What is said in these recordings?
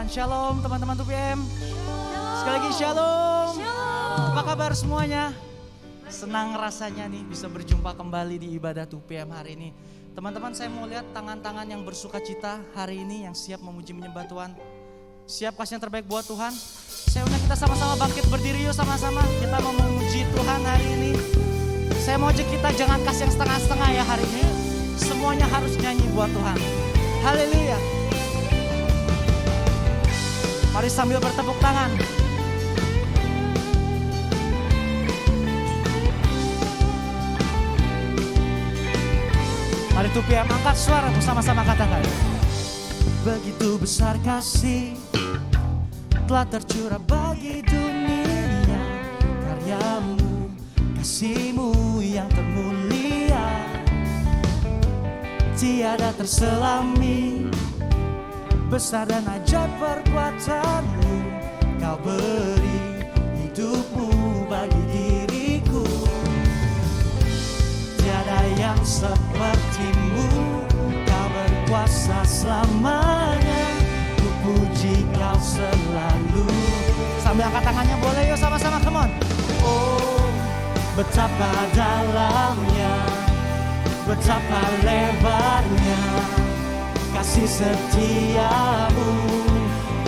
Shalom teman-teman 2PM. Sekali lagi shalom. Apa kabar semuanya? Senang rasanya nih bisa berjumpa kembali di ibadah 2PM hari ini. Teman-teman, saya mau lihat tangan-tangan yang bersuka cita hari ini, yang siap memuji menyembah Tuhan. Siap kasih yang terbaik buat Tuhan. Saya undang kita sama-sama bangkit berdiri yuk sama-sama. Kita mau memuji Tuhan hari ini. Saya mau ajak kita jangan kasih yang setengah-setengah ya hari ini. Semuanya harus nyanyi buat Tuhan. Haleluya. Mari sambil bertepuk tangan. Mari 2PM angkat suara bersama-sama katakan. Begitu besar kasih telah tercurah bagi dunia, karyamu, kasihmu yang termulia, tiada terselami, besar dan ajaib perbuatanmu. Kau beri hidupmu bagi diriku, tiada yang sepertimu. Kau berkuasa selamanya, ku puji kau selalu. Sambil angkat tangannya boleh yuk sama-sama, come on. Oh, betapa dalamnya, betapa lebarnya kasih setiamu.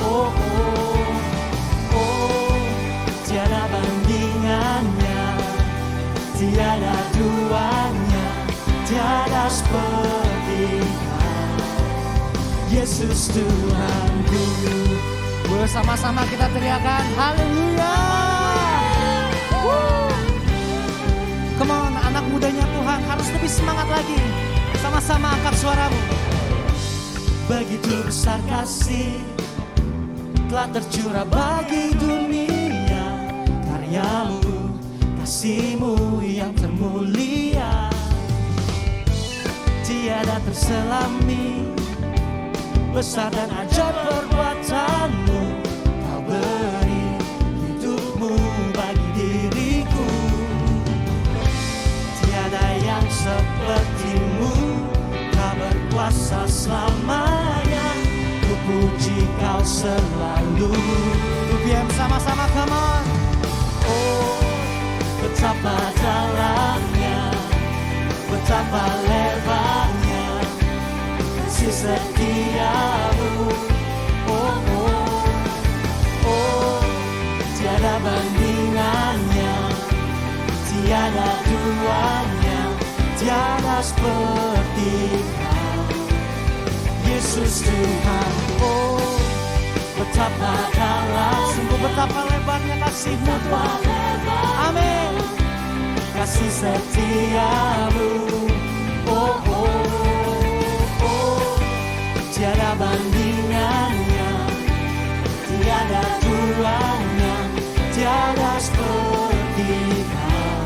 Oh, oh, oh, tiada bandingannya, tiada duanya, tiada seperti Kau, Yesus Tuhanku. Bersama-sama kita teriakan haleluya. Come on, anak mudanya Tuhan harus lebih semangat lagi. Sama-sama angkat suaramu. Begitu besar kasih telah tercurah bagi dunia, karyamu, kasihmu yang termulia, tiada terselami, besar dan ajaib perbuatanmu. Kau beri hidupmu bagi diriku, tiada yang sepertimu. Kau berkuasa selamanya, ku puji kau selalu. 2PM sama-sama, come on. Oh, betapa dalamnya, betapa lebarnya kasih setiamu. Oh, oh, oh, tiada bandingannya, tiada duanya, tiada seperti Kau, Yesus Tuhan. Oh, betapa dalam, sungguh betapa lebarnya kasih-Mu Tuhan. Amin. Kasih setiamu. Oh, oh, oh, tiada bandingannya, tiada duanya, tiada seperti Kau,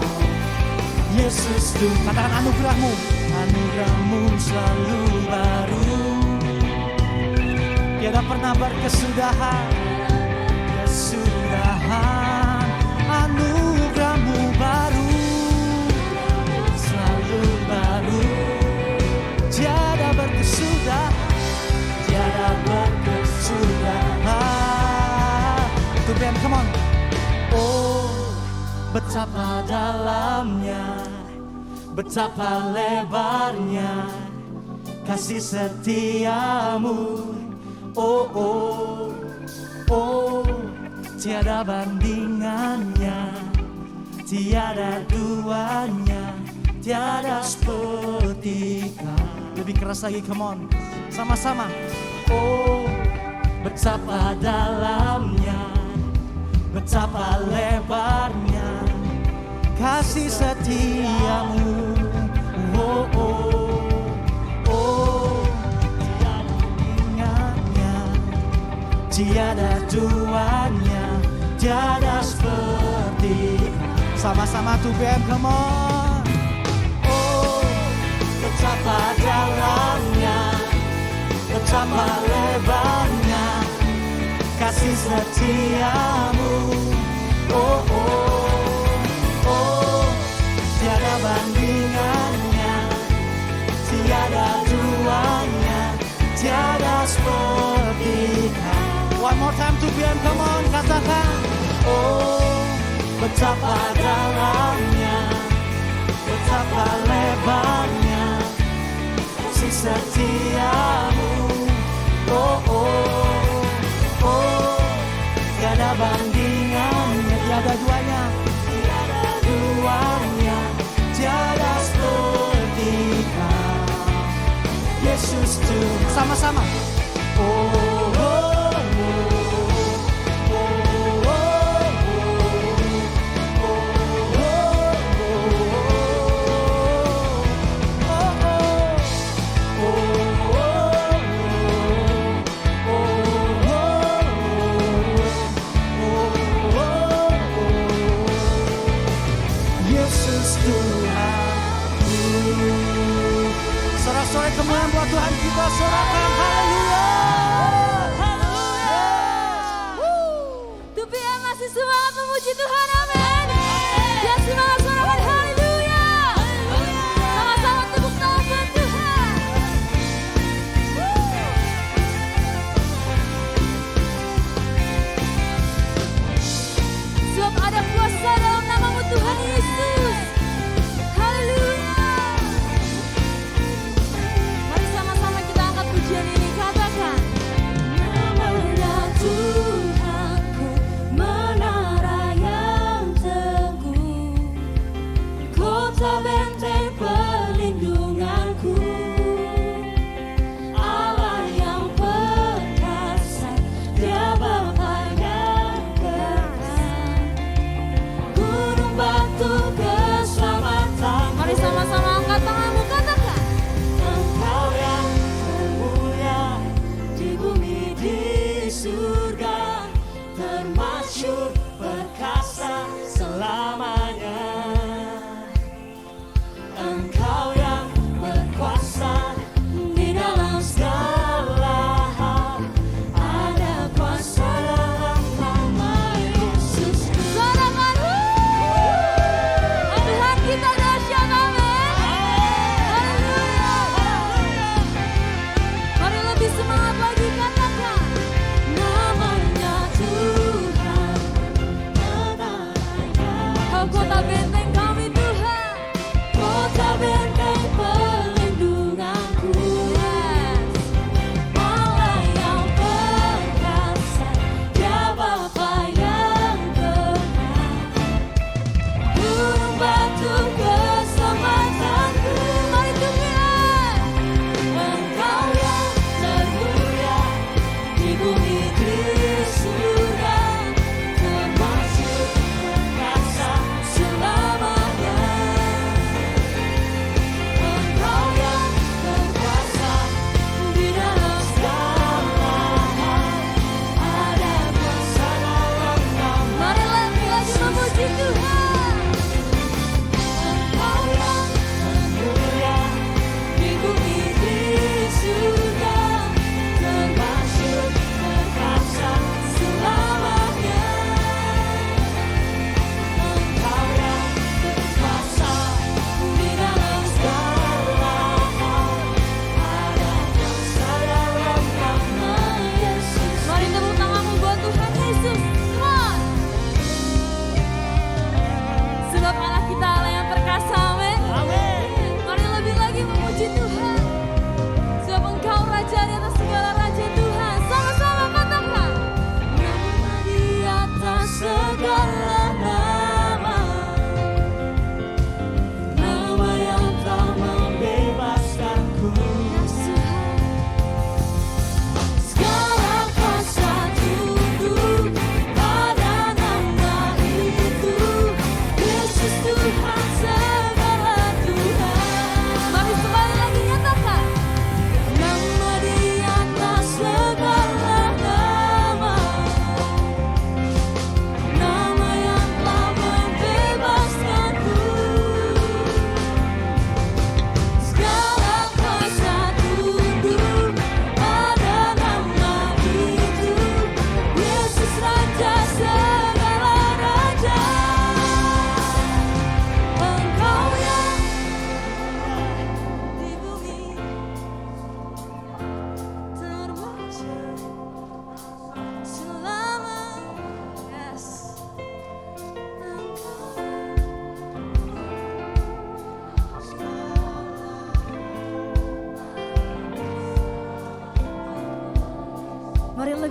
Yesus Tuhan. Katakan anugerah-Mu, anugerah-Mu selalu baru, tiada pernah berkesudahan, kesudahan. Anugerah-Mu baru, selalu baru, tiada berkesudahan, tiada berkesudahan. 2PM, come on. Oh, betapa dalamnya, betapa lebarnya kasih setiamu. Oh, oh, oh, tiada bandingannya, tiada duanya, tiada seperti Kau. Lebih keras lagi, come on, sama-sama. Oh, betapa dalamnya, betapa lebarnya kasih setiamu. Oh, oh, oh, tiada bandingannya, tiada duanya, tiada seperti. Sama-sama 2PM, come on. Oh, betapa dalamnya, betapa lebarnya kasih setiamu. Oh, oh, oh, tiada bandingannya, tiada duanya, tiada seperti Kau. more time 2 PM, come on, katakan. Oh, betapa dalamnya, betapa lebarnya kasih setiamu. Oh, oh, oh, tiada bandingannya, tiada duanya, tiada duanya, tiada seperti Kau, Yesus Tuhan. Sama-sama. Oh, oh, oh, oh, oh, sorak-sorai kemuliaan buat Tuhan kita, sorakan haleluya. Haleluya. 2PM masih semangat memuji Tuhan, amin. Dia semangat sorakan haleluya. Sama-sama tepuk tangan buat Tuhan. Sebab ada kuasa dalam namamu Tuhan Yesus. Haleluya. Mari sama-sama kita angkat pujian ini, katakan. Namanya Tuhanku, menara yang teguh, kota benteng perlindunganku, Allah yang perkasa, Dia Bapa yang kekal, gunung batu keselamatan. Mari sama-sama angkat tanganmu, katakan. Engkau yang termulia di bumi di surga, termasyhur perkasa selamanya.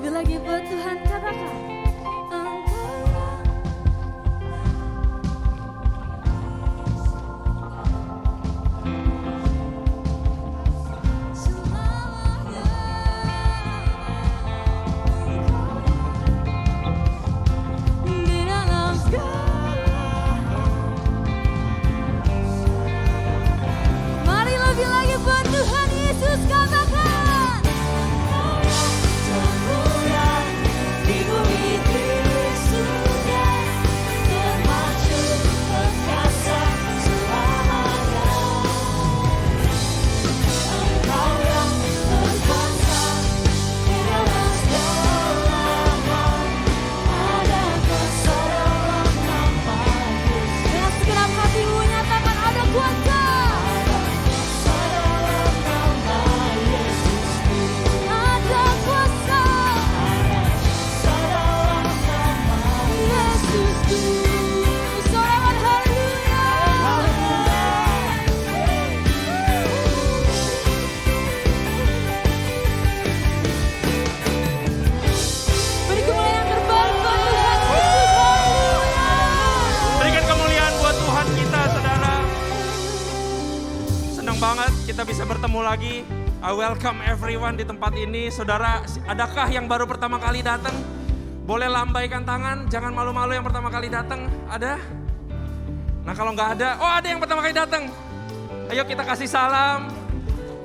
lebih lagi buat Tuhan, katakan. Mari lebih lagi buat Tuhan Yesus, katakan. Di bumi surga termasyhur perkasa selamanya. Engkau yang berkuasa di dalam segala hal, ada kuasa dalam nama Yesus. Dengan segenap hatimu nyatakan ada kuasa. Berikan kemuliaan buat Tuhan kita, saudara. Senang banget kita bisa bertemu lagi. I welcome everyone di tempat ini. Saudara, adakah yang baru pertama kali datang? Boleh lambaikan tangan, jangan malu-malu yang pertama kali datang. Ada? Nah kalau nggak ada, oh ada yang pertama kali datang. Ayo kita kasih salam.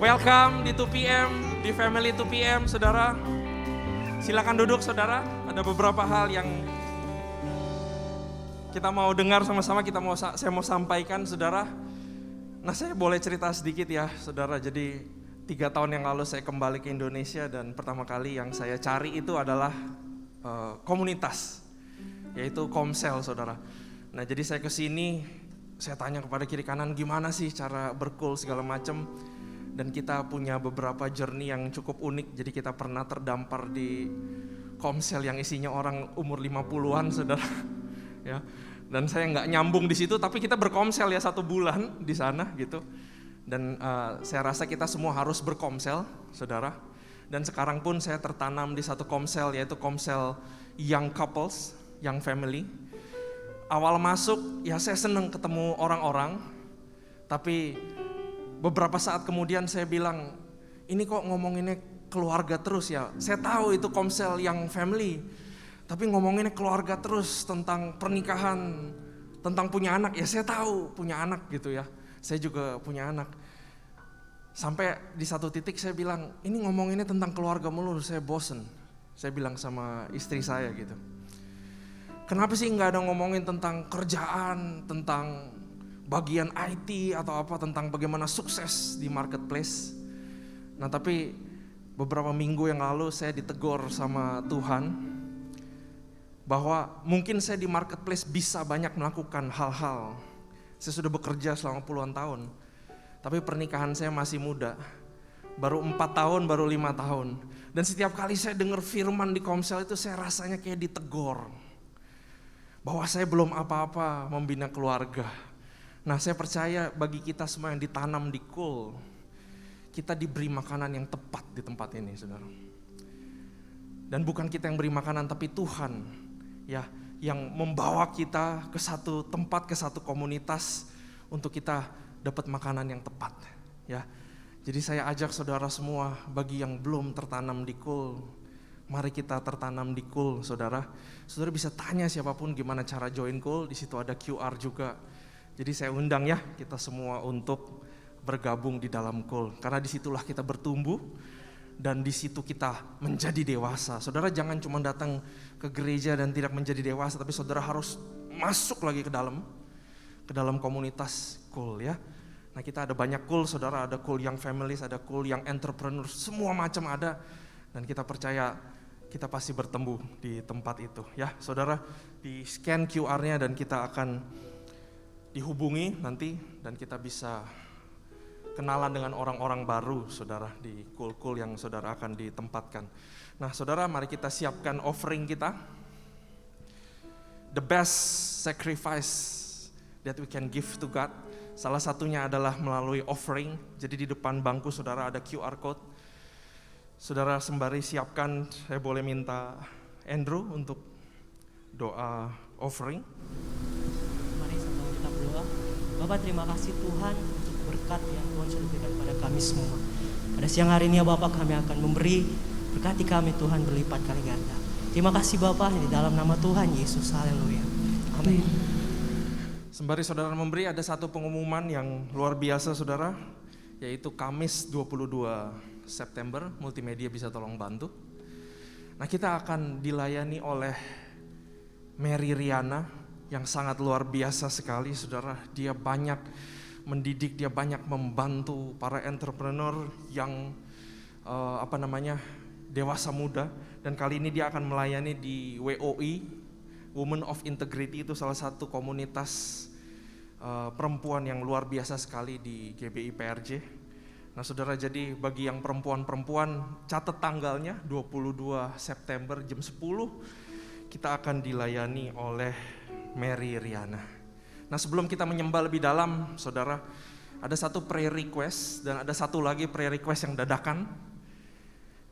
Welcome di 2PM, di family 2PM, saudara. Silakan duduk, saudara. Ada beberapa hal yang kita mau dengar sama-sama, saya mau sampaikan, saudara. Nah saya boleh cerita sedikit ya, saudara. Jadi 3 tahun yang lalu saya kembali ke Indonesia dan pertama kali yang saya cari itu adalah komunitas, yaitu Komsel, saudara. Nah jadi saya kesini, saya tanya kepada kiri kanan gimana sih cara berkul segala macam. Dan kita punya beberapa journey yang cukup unik. Jadi kita pernah terdampar di Komsel yang isinya orang umur 50-an, saudara. Ya. Dan saya nggak nyambung di situ, tapi kita berkomsel ya 1 bulan di sana gitu. Dan saya rasa kita semua harus berkomsel, saudara. Dan sekarang pun saya tertanam di satu komsel, yaitu komsel young couples, young family. Awal masuk ya saya senang ketemu orang-orang, tapi beberapa saat kemudian saya bilang, ini kok ngomonginnya keluarga terus ya. Saya tahu itu komsel young family, tapi ngomonginnya keluarga terus, tentang pernikahan, tentang punya anak. Ya saya tahu punya anak gitu ya, saya juga punya anak. Sampai di satu titik saya bilang, ini ngomonginnya tentang keluarga mulu, saya bosen. Saya bilang sama istri saya gitu, kenapa sih nggak ada ngomongin tentang kerjaan, tentang bagian IT atau apa, tentang bagaimana sukses di marketplace. Nah tapi beberapa minggu yang lalu saya ditegur sama Tuhan, bahwa mungkin saya di marketplace bisa banyak melakukan hal-hal. Saya sudah bekerja selama puluhan tahun, tapi pernikahan saya masih muda, baru 4 tahun, baru 5 tahun. Dan setiap kali saya dengar firman di Komsel itu saya rasanya kayak ditegur, bahwa saya belum apa-apa membina keluarga. Nah saya percaya bagi kita semua yang ditanam di KUL, kita diberi makanan yang tepat di tempat ini, saudara. Dan bukan kita yang beri makanan, tapi Tuhan ya yang membawa kita ke satu tempat, ke satu komunitas untuk kita dapat makanan yang tepat ya. Jadi saya ajak saudara semua, bagi yang belum tertanam di KUL, mari kita tertanam di KUL, saudara. Saudara bisa tanya siapapun gimana cara join KUL, di situ ada QR juga. Jadi saya undang ya kita semua untuk bergabung di dalam KUL, karena disitulah kita bertumbuh dan di situ kita menjadi dewasa. Saudara jangan cuma datang ke gereja dan tidak menjadi dewasa, tapi saudara harus masuk lagi ke dalam komunitas KUL ya. Nah kita ada banyak KUL, saudara, ada KUL yang families, ada KUL yang entrepreneur, semua macam ada. Dan kita percaya kita pasti bertemu di tempat itu ya. Saudara di scan QR-nya dan kita akan dihubungi nanti, dan kita bisa kenalan dengan orang-orang baru, saudara, di KUL-KUL yang saudara akan ditempatkan. Nah saudara, mari kita siapkan offering kita. The best sacrifice that we can give to God, salah satunya adalah melalui offering. Jadi di depan bangku saudara ada QR code. Saudara sembari siapkan, saya boleh minta Andrew untuk doa offering. Mari sama kita berdoa. Bapak, terima kasih Tuhan untuk berkat yang Tuhan sudah berikan pada kami semua. Pada siang hari ini ya Bapak, kami akan memberi, berkati kami Tuhan berlipat kali ganda. Terima kasih Bapak, di dalam nama Tuhan Yesus, haleluya. Amin. Sembari saudara memberi, ada satu pengumuman yang luar biasa saudara, yaitu Kamis 22 September, multimedia bisa tolong bantu. Nah, kita akan dilayani oleh Mary Riana yang sangat luar biasa sekali saudara. Dia banyak mendidik, dia banyak membantu para entrepreneur yang dewasa muda. Dan kali ini dia akan melayani di WOI, Women of Integrity, itu salah satu komunitas perempuan yang luar biasa sekali di GBI PRJ. Nah saudara, jadi bagi yang perempuan-perempuan, catat tanggalnya 22 September jam 10 kita akan dilayani oleh Mary Riana. Nah sebelum kita menyembah lebih dalam saudara, ada satu prayer request dan ada satu lagi prayer request yang dadakan.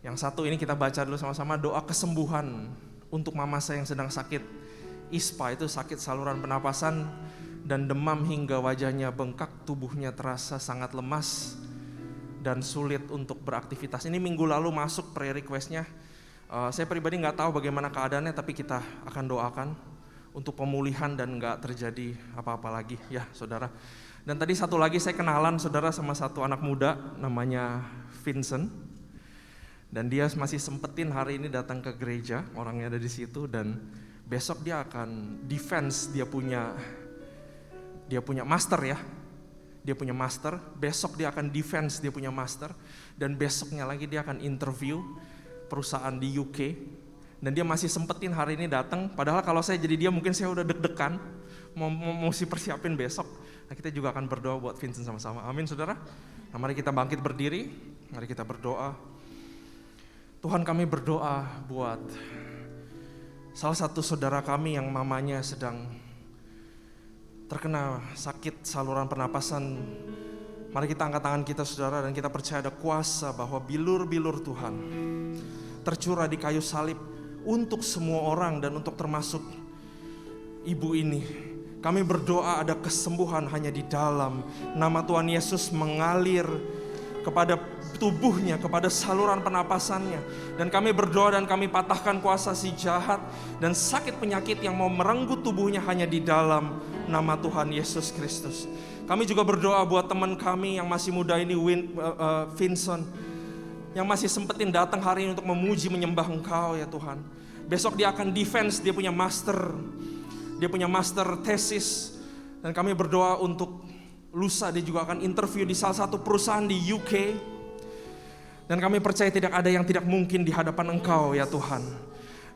Yang satu ini kita baca dulu sama-sama, doa kesembuhan untuk mama saya yang sedang sakit ISPA, itu sakit saluran pernapasan dan demam hingga wajahnya bengkak, tubuhnya terasa sangat lemas dan sulit untuk beraktivitas. Ini minggu lalu masuk prayer requestnya. Saya pribadi nggak tahu bagaimana keadaannya, tapi kita akan doakan untuk pemulihan dan nggak terjadi apa-apa lagi ya saudara. Dan tadi satu lagi saya kenalan saudara sama satu anak muda namanya Vincent. Dan dia masih sempetin hari ini datang ke gereja, orangnya ada di situ, dan besok dia akan defense, dia punya master ya. Dia punya master, besok dia akan defense, dia punya master, dan besoknya lagi dia akan interview perusahaan di UK. Dan dia masih sempetin hari ini datang, padahal kalau saya jadi dia mungkin saya udah deg-degan, mau persiapin besok. Nah kita juga akan berdoa buat Vincent sama-sama, amin saudara. Nah mari kita bangkit berdiri, mari kita berdoa. Tuhan, kami berdoa buat salah satu saudara kami yang mamanya sedang terkena sakit saluran pernapasan. Mari kita angkat tangan kita saudara, dan kita percaya ada kuasa bahwa bilur-bilur Tuhan tercurah di kayu salib untuk semua orang dan untuk termasuk ibu ini. Kami berdoa ada kesembuhan hanya di dalam nama Tuhan Yesus mengalir kepada tubuhnya, kepada saluran pernapasannya. Dan kami berdoa dan kami patahkan kuasa si jahat dan sakit penyakit yang mau merenggut tubuhnya hanya di dalam nama Tuhan Yesus Kristus. Kami juga berdoa buat teman kami yang masih muda ini, Vincent, yang masih sempetin datang hari ini untuk memuji menyembah Engkau ya Tuhan. Besok dia akan defense, dia punya master thesis. Dan kami berdoa untuk lusa dia juga akan interview di salah satu perusahaan di UK. Dan kami percaya tidak ada yang tidak mungkin di hadapan Engkau ya Tuhan.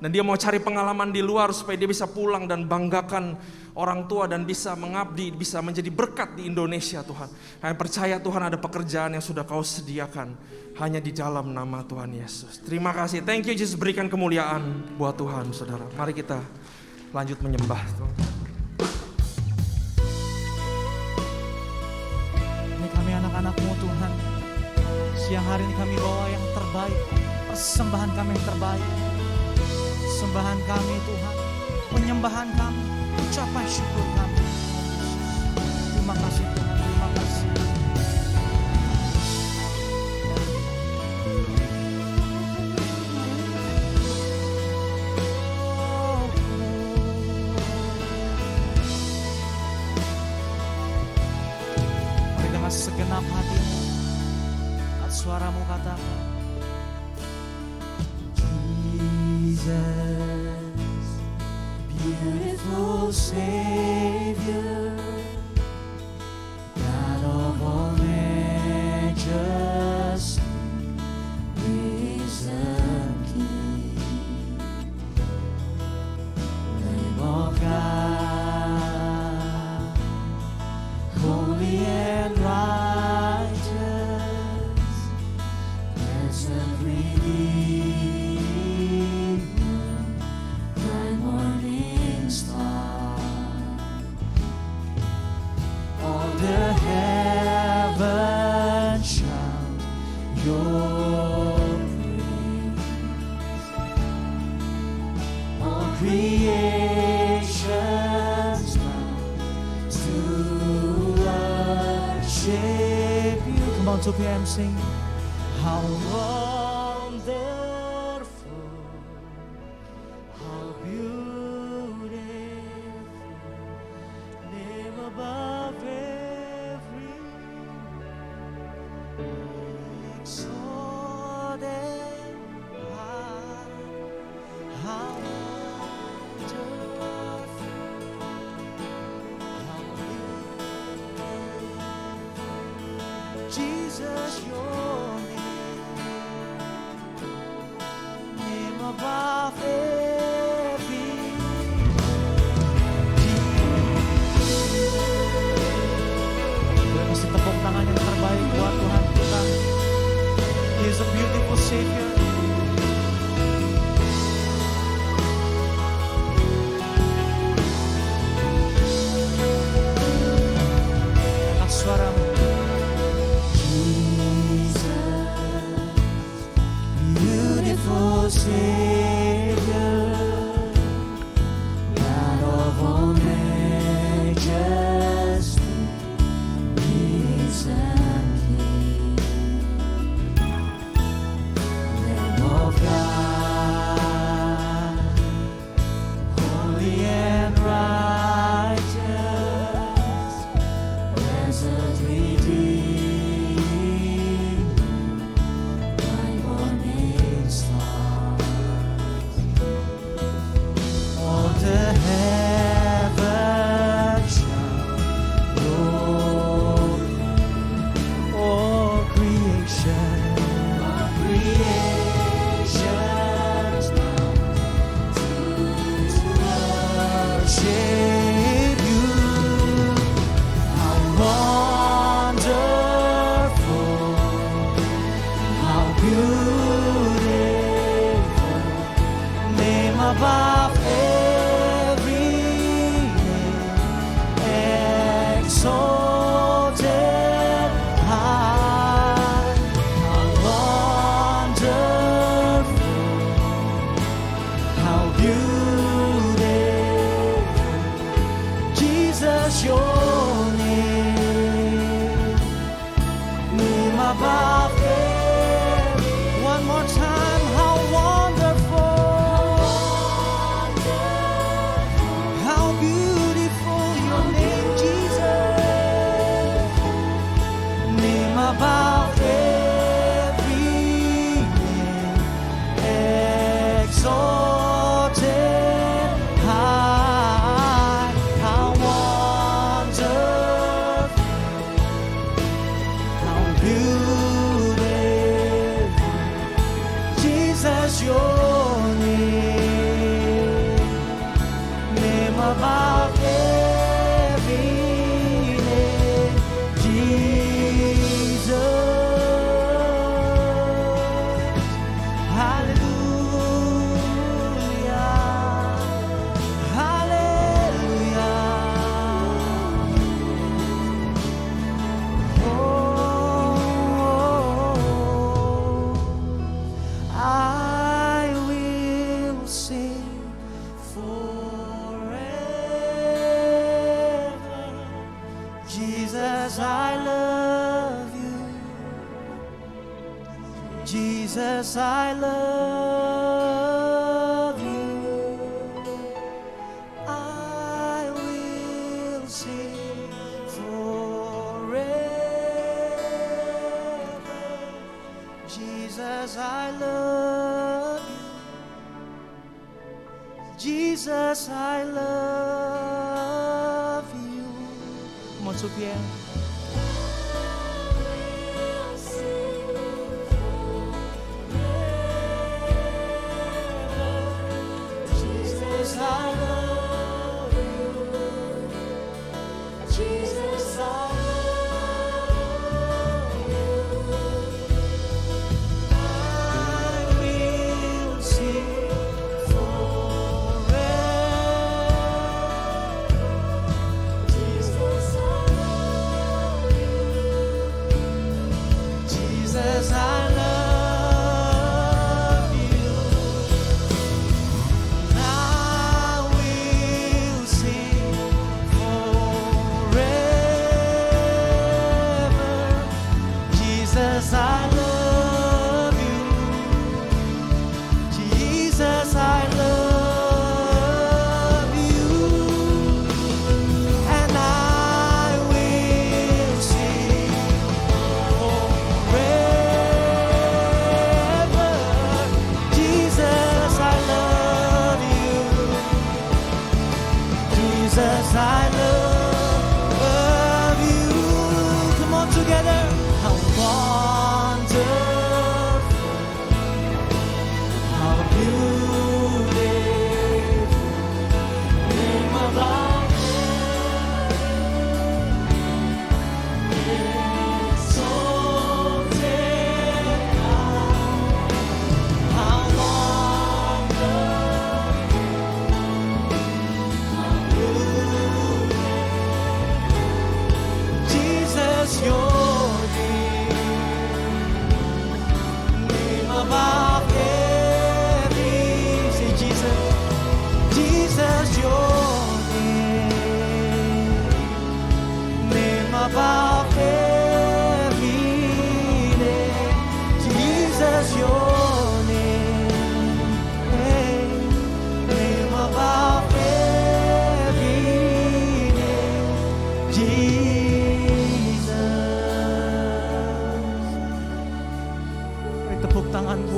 Dan dia mau cari pengalaman di luar supaya dia bisa pulang dan banggakan orang tua dan bisa mengabdi, bisa menjadi berkat di Indonesia Tuhan. Kami percaya Tuhan ada pekerjaan yang sudah Kau sediakan hanya di dalam nama Tuhan Yesus. Terima kasih, thank you Jesus, berikan kemuliaan buat Tuhan saudara. Mari kita lanjut menyembah Tuhan. Ini kami anak-anak-Mu Tuhan. Siang hari ini kami bawa yang terbaik, persembahan kami yang terbaik. Sembahan kami Tuhan, penyembahan kami, ucapan syukur kami. Terima kasih Tuhan, terima kasih. Mari dengan segenap hatimu, suaramu katakan, Jesus, beautiful Savior, God of all majesty, risen King, Lamb of God, holy and righteous, blessed Redeemer, bright morning star. All the heavens shout your praise. on 2PM sing. How wonderful, how beautiful, name above every Exalted high, how wonderful, how beautiful, Jesus, your name above every Boleh kasih tepuk tangan yang terbaik buat Tuhan kita. He is a beautiful Savior. Angkat suaramu. Beautiful Savior, God of all majesty, Prince and King, Lamb of God, holy and righteous, blessed Redeemer, my morning star. All the heavens shout glory, all creation worship you. How wonderful, how beautiful, name above every name, exalted high. How wonderful, how beautiful, Jesus, your name above every. One more time, how wonderful, how beautiful your name, Jesus, name above every name, exalted high. How wonderful, how beautiful, Jesus, your name above every name, Jesus. Hallelujah, hallelujah. Oh, I will sing forever. Jesus, I love you. Jesus, I love you. I will sing forever. Jesus, I love you. Jesus, I love you. Come on, 2PM. Jesus, I love you. Jesus, I love you. I will sing forever. Jesus, I love you.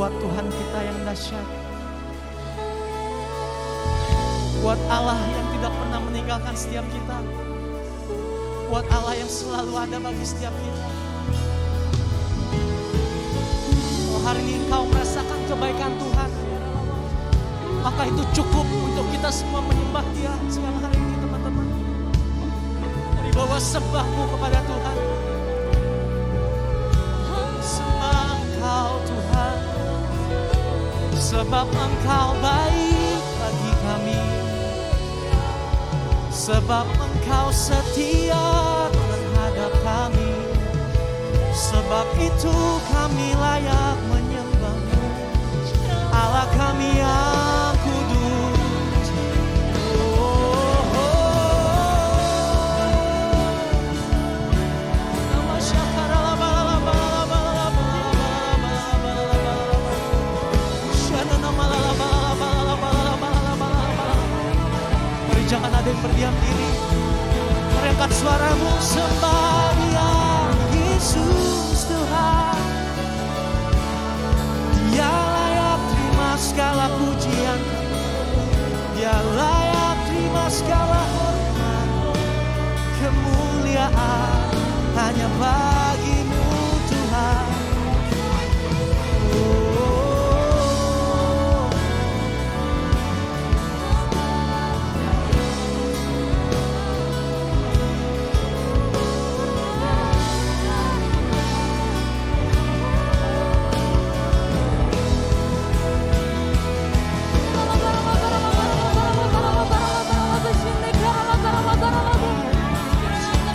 buat Tuhan kita yang dahsyat. Buat Allah yang tidak pernah meninggalkan setiap kita. Buat Allah yang selalu ada bagi setiap kita. Kalau hari ini engkau merasakan kebaikan Tuhan, maka itu cukup untuk kita semua menyembah Dia siang hari ini, teman-teman. Dari bawah sembahmu kepada Tuhan. Sembah Engkau Tuhan, sebab Engkau baik bagi kami. Sebab Engkau setia terhadap kami. Sebab itu kami layak menyembah-Mu, Allah kami yang kudus. Mari jangan ada yang berdiam diri. Mari angkat suaramu, sembah Dia, Yesus Tuhan. Dia layak terima segala pujian, Dia layak terima segala hormat. Kemuliaan hanya bagi-Mu Tuhan.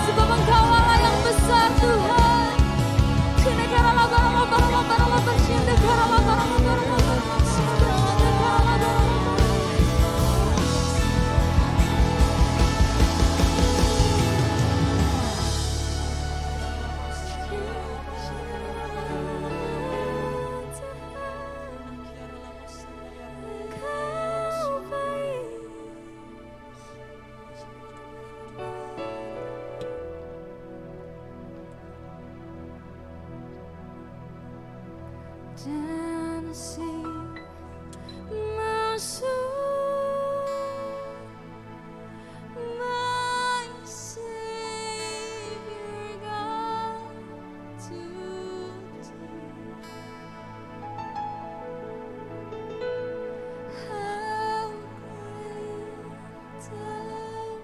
Sebab Engkau Allah yang besar Tuhan. Dan sing masuk my Savior God to how great thou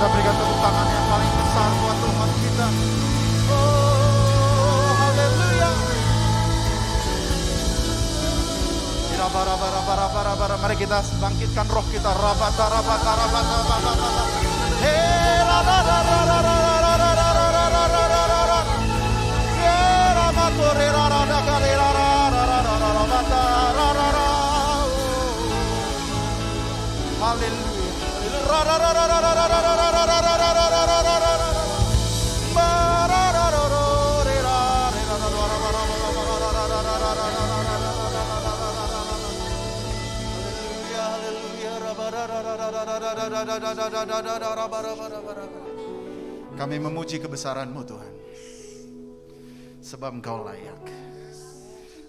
Kita berikan tepuk tangan yang paling besar buat Tuhan kita. Oh, haleluya. Mari kita bangkitkan roh kita. Rabata. Kami memuji kebesaran-Mu Tuhan, sebab Engkau layak.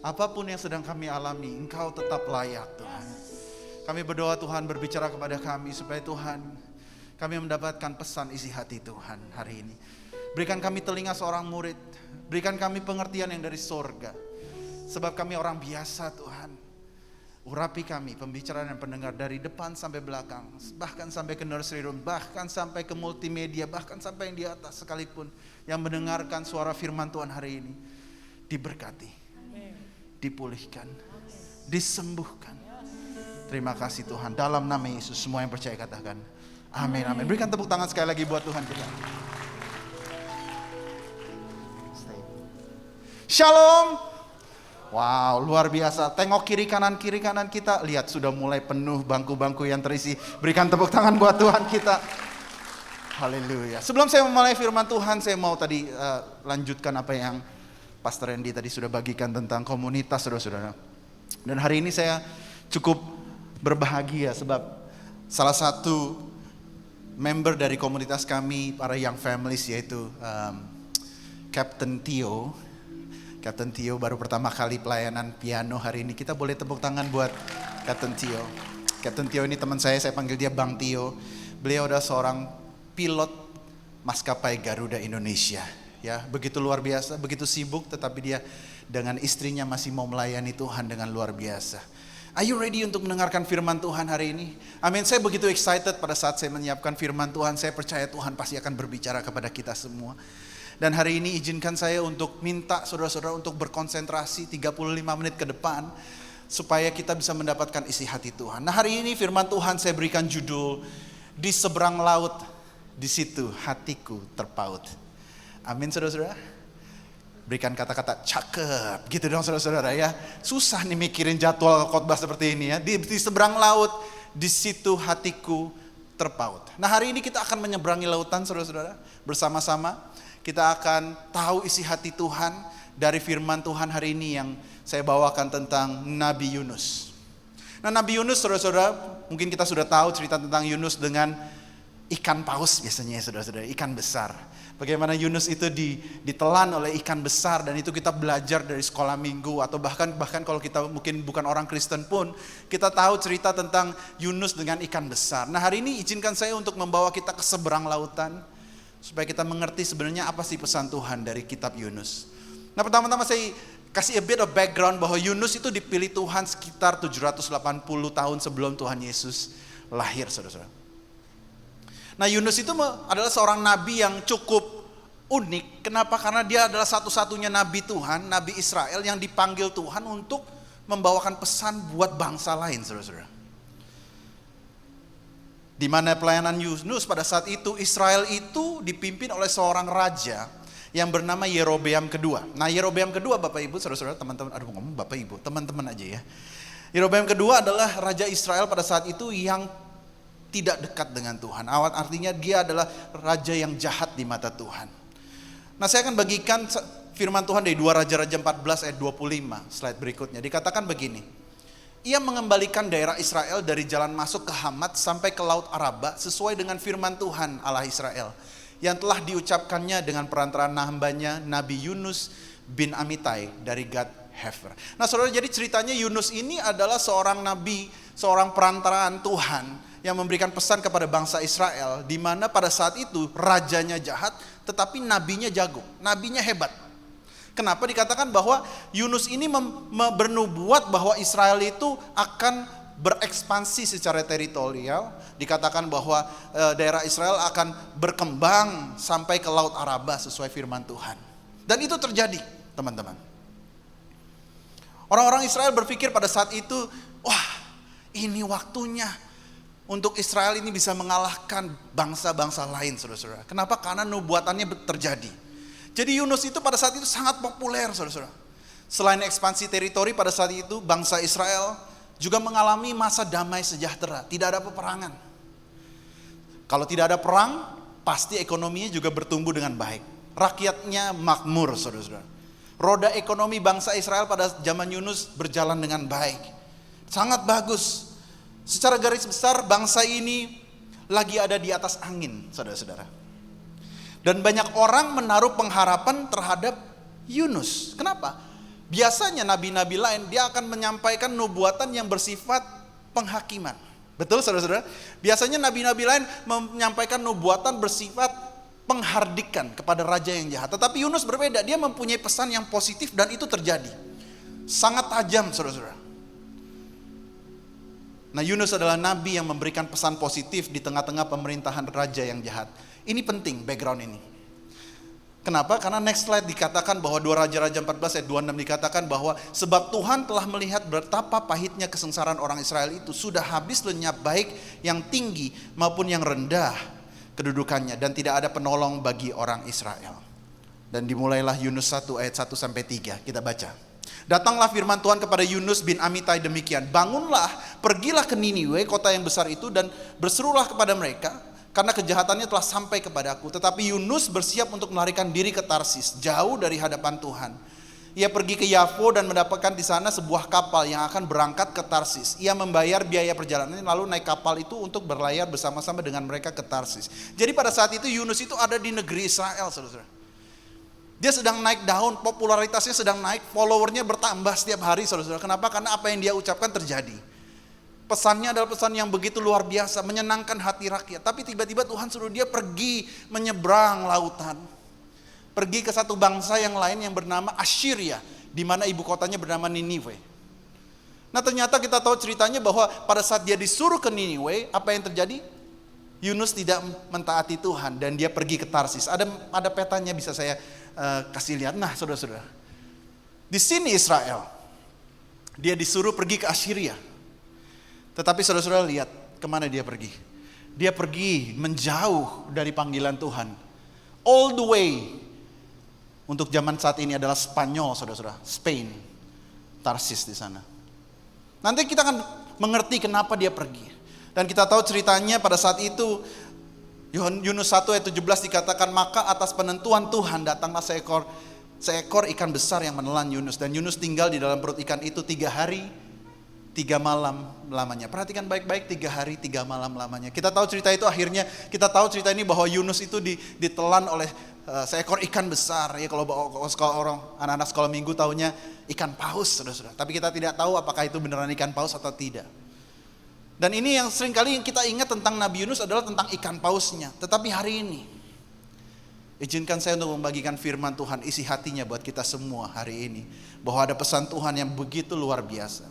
Apapun yang sedang kami alami, Engkau tetap layak Tuhan. Kami berdoa Tuhan berbicara kepada kami supaya Tuhan kami mendapatkan pesan isi hati Tuhan hari ini. Berikan kami telinga seorang murid, berikan kami pengertian yang dari sorga. Sebab kami orang biasa Tuhan. Urapi kami pembicaraan dan pendengar dari depan sampai belakang, bahkan sampai ke nursery room, bahkan sampai ke multimedia, bahkan sampai yang di atas sekalipun yang mendengarkan suara firman Tuhan hari ini. Diberkati, dipulihkan, disembuhkan. Terima kasih Tuhan. Dalam nama Yesus semua yang percaya katakan amin, amin. Berikan tepuk tangan sekali lagi buat Tuhan kita. Shalom. Wow, luar biasa. Tengok kiri kanan kita. Lihat sudah mulai penuh bangku-bangku yang terisi. Berikan tepuk tangan buat Tuhan kita. Haleluya. Sebelum saya memulai firman Tuhan, saya mau tadi lanjutkan apa yang Pastor Randy tadi sudah bagikan tentang komunitas, saudara-saudara. Dan hari ini saya cukup berbahagia sebab salah satu member dari komunitas kami, para young families, yaitu Captain Tio baru pertama kali pelayanan piano hari ini. Kita boleh tepuk tangan buat Captain Tio. Captain Tio ini teman saya panggil dia Bang Tio. Beliau adalah seorang pilot maskapai Garuda Indonesia. Ya, begitu luar biasa, begitu sibuk, tetapi dia dengan istrinya masih mau melayani Tuhan dengan luar biasa. Are you ready untuk mendengarkan firman Tuhan hari ini? Amin. Saya begitu excited pada saat saya menyiapkan firman Tuhan. Saya percaya Tuhan pasti akan berbicara kepada kita semua. Dan hari ini izinkan saya untuk minta saudara-saudara untuk berkonsentrasi 35 menit ke depan supaya kita bisa mendapatkan isi hati Tuhan. Nah, hari ini firman Tuhan saya berikan judul Di Seberang Laut, di situ hatiku terpaut. Amin, saudara-saudara. Berikan kata-kata cakep gitu dong saudara-saudara ya. Susah nih mikirin jadwal khotbah seperti ini ya. Di seberang laut, di situ hatiku terpaut. Nah, hari ini kita akan menyeberangi lautan saudara-saudara bersama-sama. Kita akan tahu isi hati Tuhan dari firman Tuhan hari ini yang saya bawakan tentang Nabi Yunus. Nah, Nabi Yunus saudara-saudara, mungkin kita sudah tahu cerita tentang Yunus dengan ikan paus biasanya ya saudara-saudara, ikan besar. Bagaimana Yunus itu ditelan oleh ikan besar, dan itu kita belajar dari sekolah minggu, atau bahkan kalau kita mungkin bukan orang Kristen pun kita tahu cerita tentang Yunus dengan ikan besar. Nah, hari ini izinkan saya untuk membawa kita ke seberang lautan supaya kita mengerti sebenarnya apa sih pesan Tuhan dari kitab Yunus. Nah, pertama-tama saya kasih a bit of background bahwa Yunus itu dipilih Tuhan sekitar 780 tahun sebelum Tuhan Yesus lahir, saudara-saudara. Nah, Yunus itu adalah seorang nabi yang cukup unik. Kenapa? Karena dia adalah satu-satunya nabi Tuhan, nabi Israel yang dipanggil Tuhan untuk membawakan pesan buat bangsa lain, saudara-saudara. Di mana pelayanan Yunus pada saat itu, Israel itu dipimpin oleh seorang raja yang bernama Yerobeam kedua. Nah, Yerobeam kedua, Bapak Ibu, saudara-saudara, teman-teman, aduh ngomong Bapak Ibu, teman-teman aja ya. Yerobeam kedua adalah raja Israel pada saat itu yang tidak dekat dengan Tuhan. Artinya dia adalah raja yang jahat di mata Tuhan. Nah, saya akan bagikan firman Tuhan dari 2 Raja-Raja 14 ayat 25, slide berikutnya. Dikatakan begini. Ia mengembalikan daerah Israel dari jalan masuk ke Hamat sampai ke Laut Araba sesuai dengan firman Tuhan Allah Israel yang telah diucapkannya dengan perantaraan hambanya Nabi Yunus bin Amitai dari Gad Hefer. Nah, saudara, jadi ceritanya Yunus ini adalah seorang nabi, seorang perantaraan Tuhan yang memberikan pesan kepada bangsa Israel, di mana pada saat itu rajanya jahat tetapi nabinya jago, nabinya hebat. Kenapa dikatakan bahwa Yunus ini bernubuat bahwa Israel itu akan berekspansi secara teritorial. Dikatakan bahwa daerah Israel akan berkembang sampai ke Laut Araba sesuai firman Tuhan. Dan itu terjadi, teman-teman. Orang-orang Israel berpikir pada saat itu, wah, ini waktunya untuk Israel ini bisa mengalahkan bangsa-bangsa lain, saudara-saudara. Kenapa? Karena nubuatannya terjadi. Jadi Yunus itu pada saat itu sangat populer, saudara-saudara. Selain ekspansi teritori pada saat itu, bangsa Israel juga mengalami masa damai sejahtera. Tidak ada peperangan. Kalau tidak ada perang, pasti ekonominya juga bertumbuh dengan baik. Rakyatnya makmur, saudara-saudara. Roda ekonomi bangsa Israel pada zaman Yunus berjalan dengan baik. Sangat bagus. Secara garis besar bangsa ini lagi ada di atas angin, saudara-saudara. Dan banyak orang menaruh pengharapan terhadap Yunus. Kenapa? Biasanya nabi-nabi lain dia akan menyampaikan nubuatan yang bersifat penghakiman. Betul, saudara-saudara? Biasanya nabi-nabi lain menyampaikan nubuatan bersifat penghardikan kepada raja yang jahat. Tetapi Yunus berbeda, dia mempunyai pesan yang positif dan itu terjadi. Sangat tajam, saudara-saudara. Nah, Yunus adalah nabi yang memberikan pesan positif di tengah-tengah pemerintahan raja yang jahat. Ini penting background ini. Kenapa? Karena next slide dikatakan bahwa 2 Raja-Raja 14 ayat 26 dikatakan bahwa sebab Tuhan telah melihat betapa pahitnya kesengsaraan orang Israel itu, sudah habis lenyap baik yang tinggi maupun yang rendah kedudukannya, dan tidak ada penolong bagi orang Israel. Dan dimulailah Yunus 1 ayat 1 sampai 3. Kita baca. Datanglah firman Tuhan kepada Yunus bin Amitai demikian. Bangunlah, pergilah ke Niniwe, kota yang besar itu, dan berserulah kepada mereka, karena kejahatannya telah sampai kepadaku. Tetapi Yunus bersiap untuk melarikan diri ke Tarsis, jauh dari hadapan Tuhan. Ia pergi ke Yafo dan mendapatkan di sana sebuah kapal yang akan berangkat ke Tarsis. Ia membayar biaya perjalanan, lalu naik kapal itu untuk berlayar bersama-sama dengan mereka ke Tarsis. Jadi pada saat itu Yunus itu ada di negeri Israel, saudara-saudara. Dia sedang naik daun, popularitasnya sedang naik, followernya bertambah setiap hari, saudara-saudara. Kenapa? Karena apa yang dia ucapkan terjadi. Pesannya adalah pesan yang begitu luar biasa, menyenangkan hati rakyat. Tapi tiba-tiba Tuhan suruh dia pergi menyeberang lautan. Pergi ke satu bangsa yang lain yang bernama Assyria, di mana ibu kotanya bernama Niniwe. Nah, ternyata kita tahu ceritanya bahwa pada saat dia disuruh ke Niniwe, apa yang terjadi? Yunus tidak mentaati Tuhan dan dia pergi ke Tarsis. Ada petanya, bisa saya kasih lihat. Nah, saudara-saudara, di sini Israel, dia disuruh pergi ke Assyria. Tetapi saudara-saudara lihat kemana dia pergi. Dia pergi menjauh dari panggilan Tuhan. All the way. Untuk zaman saat ini adalah Spanyol, saudara-saudara. Spain. Tarsis di sana. Nanti kita akan mengerti kenapa dia pergi. Dan kita tahu ceritanya pada saat itu. Yunus 1 ayat 17 dikatakan, maka atas penentuan Tuhan datanglah seekor ikan besar yang menelan Yunus. Dan Yunus tinggal di dalam perut ikan itu 3 hari 3 malam lamanya. Perhatikan baik-baik, 3 hari 3 malam lamanya. Kita tahu cerita itu akhirnya, kita tahu cerita ini bahwa Yunus itu ditelan oleh seekor ikan besar. Ya, kalau orang anak-anak sekolah minggu taunya ikan paus, saudara-saudara. Tapi kita tidak tahu apakah itu beneran ikan paus atau tidak. Dan ini yang sering kali kita ingat tentang Nabi Yunus adalah tentang ikan pausnya. Tetapi hari ini, izinkan saya untuk membagikan firman Tuhan, isi hatinya buat kita semua hari ini. Bahwa ada pesan Tuhan yang begitu luar biasa.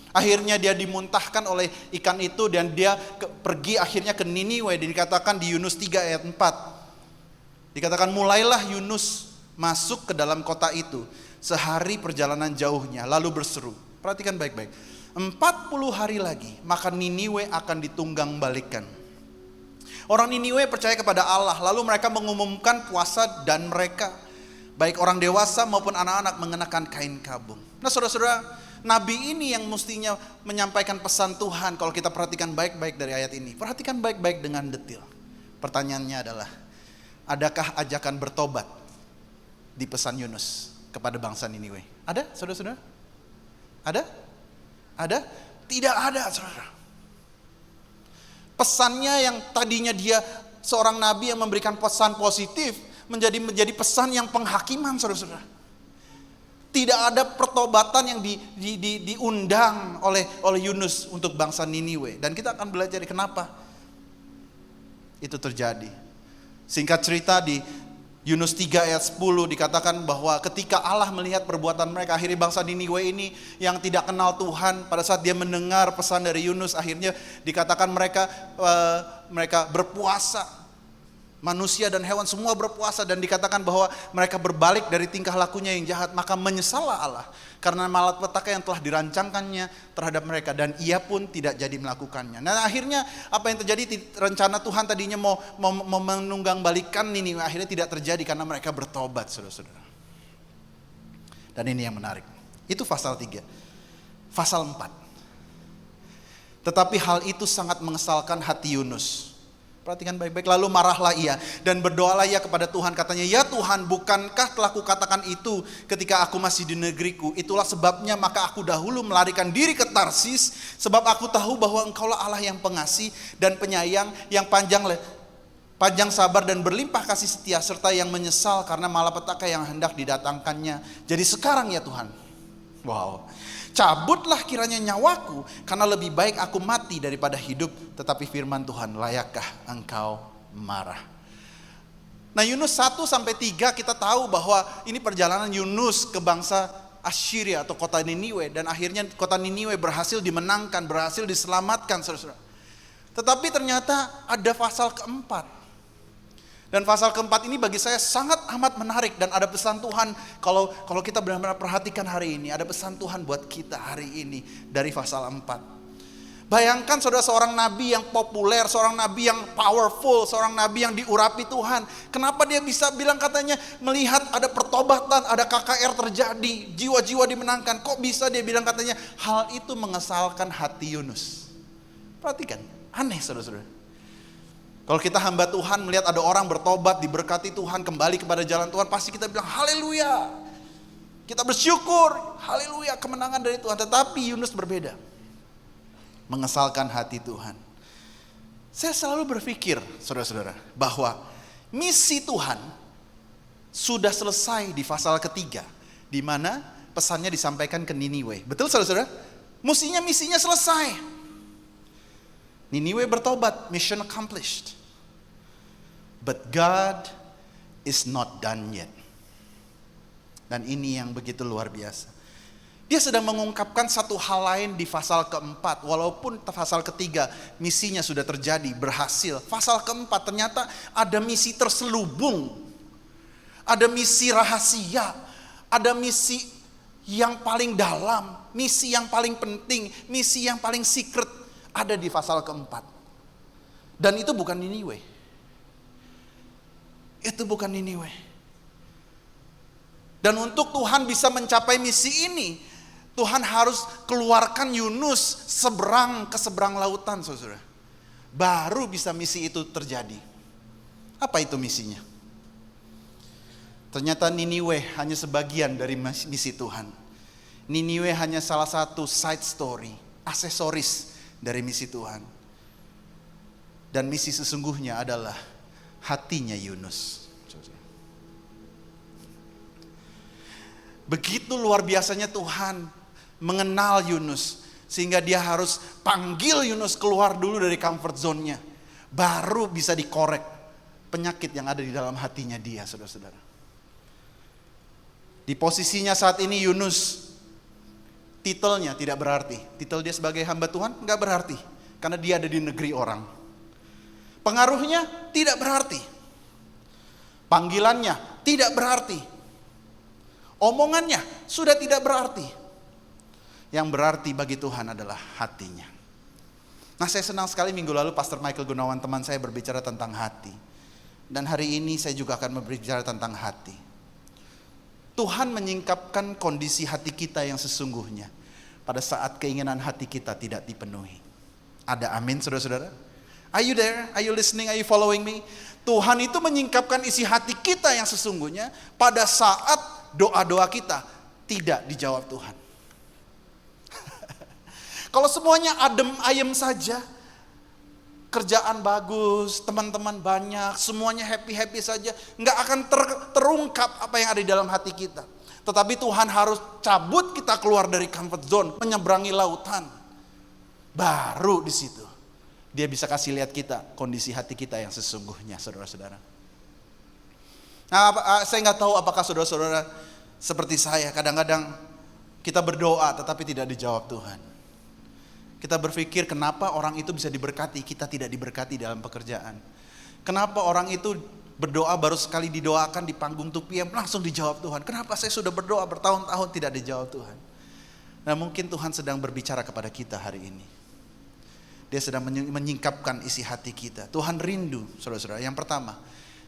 Akhirnya dia dimuntahkan oleh ikan itu dan dia pergi akhirnya ke Niniwe. Dan dikatakan di Yunus 3 ayat 4. Dikatakan mulailah Yunus masuk ke dalam kota itu. Sehari perjalanan jauhnya lalu berseru. Perhatikan baik-baik. 40 hari lagi maka Niniwe akan ditunggang balikan. Orang Niniwe percaya kepada Allah. Lalu mereka mengumumkan puasa dan mereka, baik orang dewasa maupun anak-anak, mengenakan kain kabung. Nah, saudara-saudara, Nabi ini yang mestinya menyampaikan pesan Tuhan. Kalau kita perhatikan baik-baik dari ayat ini, perhatikan baik-baik dengan detail. Pertanyaannya adalah, adakah ajakan bertobat di pesan Yunus kepada bangsa Niniwe? Ada, saudara-saudara? Ada? Ada? Tidak ada, saudara. Pesannya yang tadinya dia seorang nabi yang memberikan pesan positif menjadi pesan yang penghakiman, saudara-saudara. Tidak ada pertobatan yang diundang oleh Yunus untuk bangsa Niniwe. Dan kita akan belajar kenapa itu terjadi. Singkat cerita, di Yunus 3 ayat 10 dikatakan bahwa ketika Allah melihat perbuatan mereka, akhirnya bangsa Niniwe ini yang tidak kenal Tuhan, pada saat dia mendengar pesan dari Yunus, akhirnya dikatakan mereka berpuasa. Manusia dan hewan semua berpuasa, dan dikatakan bahwa mereka berbalik dari tingkah lakunya yang jahat. Maka menyesallah Allah karena malapetaka yang telah dirancangkannya terhadap mereka, dan ia pun tidak jadi melakukannya. Nah akhirnya apa yang terjadi, rencana Tuhan tadinya mau menunggang balikan ini akhirnya tidak terjadi karena mereka bertobat, saudara-saudara. Dan ini yang menarik. Itu pasal 3. Pasal 4. Tetapi hal itu sangat mengesalkan hati Yunus. Perhatikan baik-baik. Lalu marahlah ia dan berdoalah ia kepada Tuhan. Katanya, ya Tuhan, bukankah telah kukatakan itu ketika aku masih di negeriku? Itulah sebabnya maka aku dahulu melarikan diri ke Tarsis, sebab aku tahu bahwa Engkaulah Allah yang pengasih dan penyayang, yang panjang sabar dan berlimpah kasih setia, serta yang menyesal karena malapetaka yang hendak didatangkannya. Jadi sekarang ya Tuhan, wow, cabutlah kiranya nyawaku, karena lebih baik aku mati daripada hidup. Tetapi firman Tuhan, layakkah engkau marah? Nah Yunus 1-3 kita tahu bahwa ini perjalanan Yunus ke bangsa Assyria atau kota Niniwe. Dan akhirnya kota Niniwe berhasil dimenangkan, berhasil diselamatkan, saudara-saudara. Tetapi ternyata ada pasal keempat. Dan pasal keempat ini bagi saya sangat amat menarik, dan ada pesan Tuhan. Kalau kita benar-benar perhatikan hari ini, ada pesan Tuhan buat kita hari ini dari pasal 4. Bayangkan saudara, seorang nabi yang populer, seorang nabi yang powerful, seorang nabi yang diurapi Tuhan. Kenapa dia bisa bilang katanya melihat ada pertobatan, ada KKR terjadi, jiwa-jiwa dimenangkan. Kok bisa dia bilang katanya hal itu mengesalkan hati Yunus? Perhatikan, aneh saudara-saudara. Kalau kita hamba Tuhan melihat ada orang bertobat, diberkati Tuhan, kembali kepada jalan Tuhan, pasti kita bilang haleluya. Kita bersyukur, haleluya, kemenangan dari Tuhan. Tetapi Yunus berbeda. Mengesalkan hati Tuhan. Saya selalu berpikir, saudara-saudara, bahwa misi Tuhan sudah selesai di pasal ketiga, di mana pesannya disampaikan ke Niniwe. Betul saudara-saudara? Misinya selesai. Niniwe bertobat, mission accomplished. But God is not done yet. Dan ini yang begitu luar biasa. Dia sedang mengungkapkan satu hal lain di pasal keempat. Walaupun pasal ketiga misinya sudah terjadi, berhasil. Pasal keempat ternyata ada misi terselubung. Ada misi rahasia. Ada misi yang paling dalam. Misi yang paling penting. Misi yang paling secret. Ada di pasal keempat. Dan itu bukan Niniwe. Itu bukan Niniwe. Dan untuk Tuhan bisa mencapai misi ini, Tuhan harus keluarkan Yunus ke seberang lautan, saudara. Baru bisa misi itu terjadi. Apa itu misinya? Ternyata Niniwe hanya sebagian dari misi Tuhan. Niniwe hanya salah satu side story, aksesoris dari misi Tuhan. Dan misi sesungguhnya adalah hatinya Yunus. Begitu luar biasanya Tuhan mengenal Yunus, sehingga dia harus panggil Yunus keluar dulu dari comfort zone-nya, baru bisa dikorek penyakit yang ada di dalam hatinya dia, saudara-saudara. Di posisinya saat ini Yunus, titelnya tidak berarti. Titel dia sebagai hamba Tuhan enggak berarti, karena dia ada di negeri orang. Pengaruhnya tidak berarti. Panggilannya tidak berarti. Omongannya sudah tidak berarti. Yang berarti bagi Tuhan adalah hatinya. Nah, saya senang sekali minggu lalu Pastor Michael Gunawan teman saya berbicara tentang hati. Dan hari ini saya juga akan berbicara tentang hati. Tuhan menyingkapkan kondisi hati kita yang sesungguhnya pada saat keinginan hati kita tidak dipenuhi. Ada amin saudara-saudara? Are you there? Are you listening? Are you following me? Tuhan itu menyingkapkan isi hati kita yang sesungguhnya pada saat doa-doa kita tidak dijawab Tuhan. Kalau semuanya adem ayem saja, kerjaan bagus, teman-teman banyak, semuanya happy-happy saja, nggak akan terungkap apa yang ada di dalam hati kita. Tetapi Tuhan harus cabut kita keluar dari comfort zone, menyeberangi lautan. Baru di situ Dia bisa kasih lihat kita kondisi hati kita yang sesungguhnya, saudara-saudara. Nah, saya nggak tahu apakah saudara-saudara seperti saya. Kadang-kadang kita berdoa tetapi tidak dijawab Tuhan. Kita berpikir kenapa orang itu bisa diberkati, kita tidak diberkati dalam pekerjaan. Kenapa orang itu berdoa baru sekali didoakan di panggung 2PM langsung dijawab Tuhan. Kenapa saya sudah berdoa bertahun-tahun tidak dijawab Tuhan. Nah mungkin Tuhan sedang berbicara kepada kita hari ini. Dia sedang menyingkapkan isi hati kita. Tuhan rindu, saudara-saudara. Yang pertama,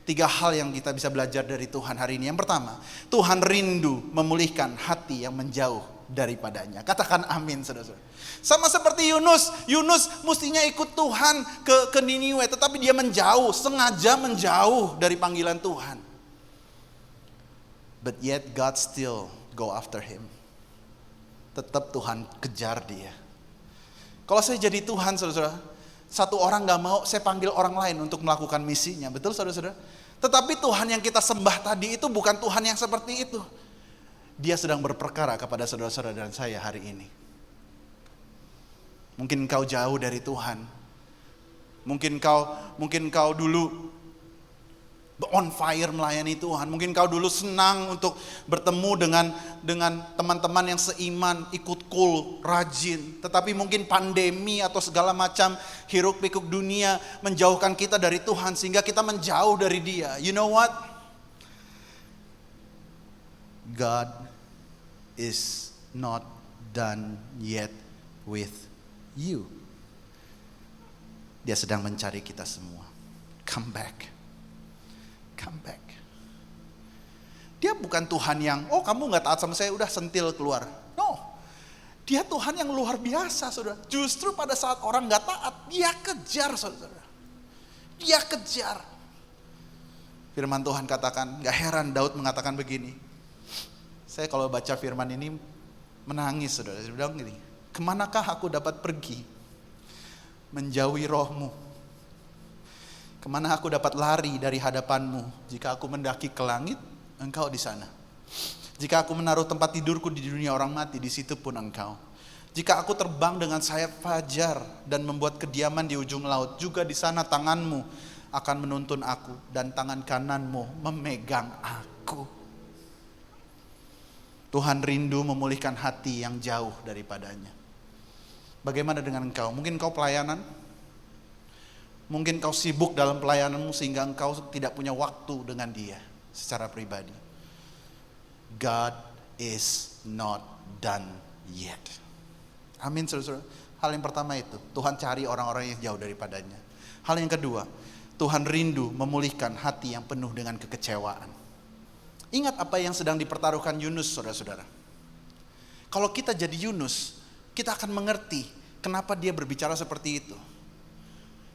3 hal yang kita bisa belajar dari Tuhan hari ini. Yang pertama, Tuhan rindu memulihkan hati yang menjauh daripadanya. Katakan amin, saudara-saudara. Sama seperti Yunus. Yunus mestinya ikut Tuhan ke Niniwe, tetapi dia menjauh, sengaja menjauh dari panggilan Tuhan. But yet God still go after him. Tetap Tuhan kejar dia. Kalau saya jadi Tuhan, saudara-saudara, satu orang gak mau, saya panggil orang lain untuk melakukan misinya. Betul saudara-saudara? Tetapi Tuhan yang kita sembah tadi itu bukan Tuhan yang seperti itu. Dia sedang berperkara kepada saudara-saudara dan saya hari ini. Mungkin kau jauh dari Tuhan. Mungkin kau dulu on fire melayani Tuhan. Mungkin kau dulu senang untuk bertemu dengan teman-teman yang seiman, ikut cool, rajin. Tetapi mungkin pandemi atau segala macam hiruk-pikuk dunia menjauhkan kita dari Tuhan sehingga kita menjauh dari Dia. You know what? God is not done yet with you. Dia sedang mencari kita semua. Come back. Come back. Dia bukan Tuhan yang, oh kamu gak taat sama saya, udah sentil keluar. No. Dia Tuhan yang luar biasa, saudara. Justru pada saat orang gak taat, dia kejar, saudara. Dia kejar. Firman Tuhan katakan, gak heran Daud mengatakan begini. Saya kalau baca firman ini menangis, saudara. Dia bilang gini, kemanakah aku dapat pergi menjauhi rohmu? Kemana aku dapat lari dari hadapanmu? Jika aku mendaki ke langit, engkau di sana. Jika aku menaruh tempat tidurku di dunia orang mati, di situ pun engkau. Jika aku terbang dengan sayap fajar dan membuat kediaman di ujung laut, juga di sana tanganmu akan menuntun aku dan tangan kananmu memegang aku. Tuhan rindu memulihkan hati yang jauh daripadanya. Bagaimana dengan engkau? Mungkin engkau pelayanan? Mungkin kau sibuk dalam pelayananmu sehingga engkau tidak punya waktu dengan Dia secara pribadi. God is not done yet. Amin, saudara. Hal yang pertama itu, Tuhan cari orang-orang yang jauh daripadanya. Hal yang kedua, Tuhan rindu memulihkan hati yang penuh dengan kekecewaan. Ingat apa yang sedang dipertaruhkan Yunus, saudara-saudara. Kalau kita jadi Yunus, kita akan mengerti kenapa dia berbicara seperti itu.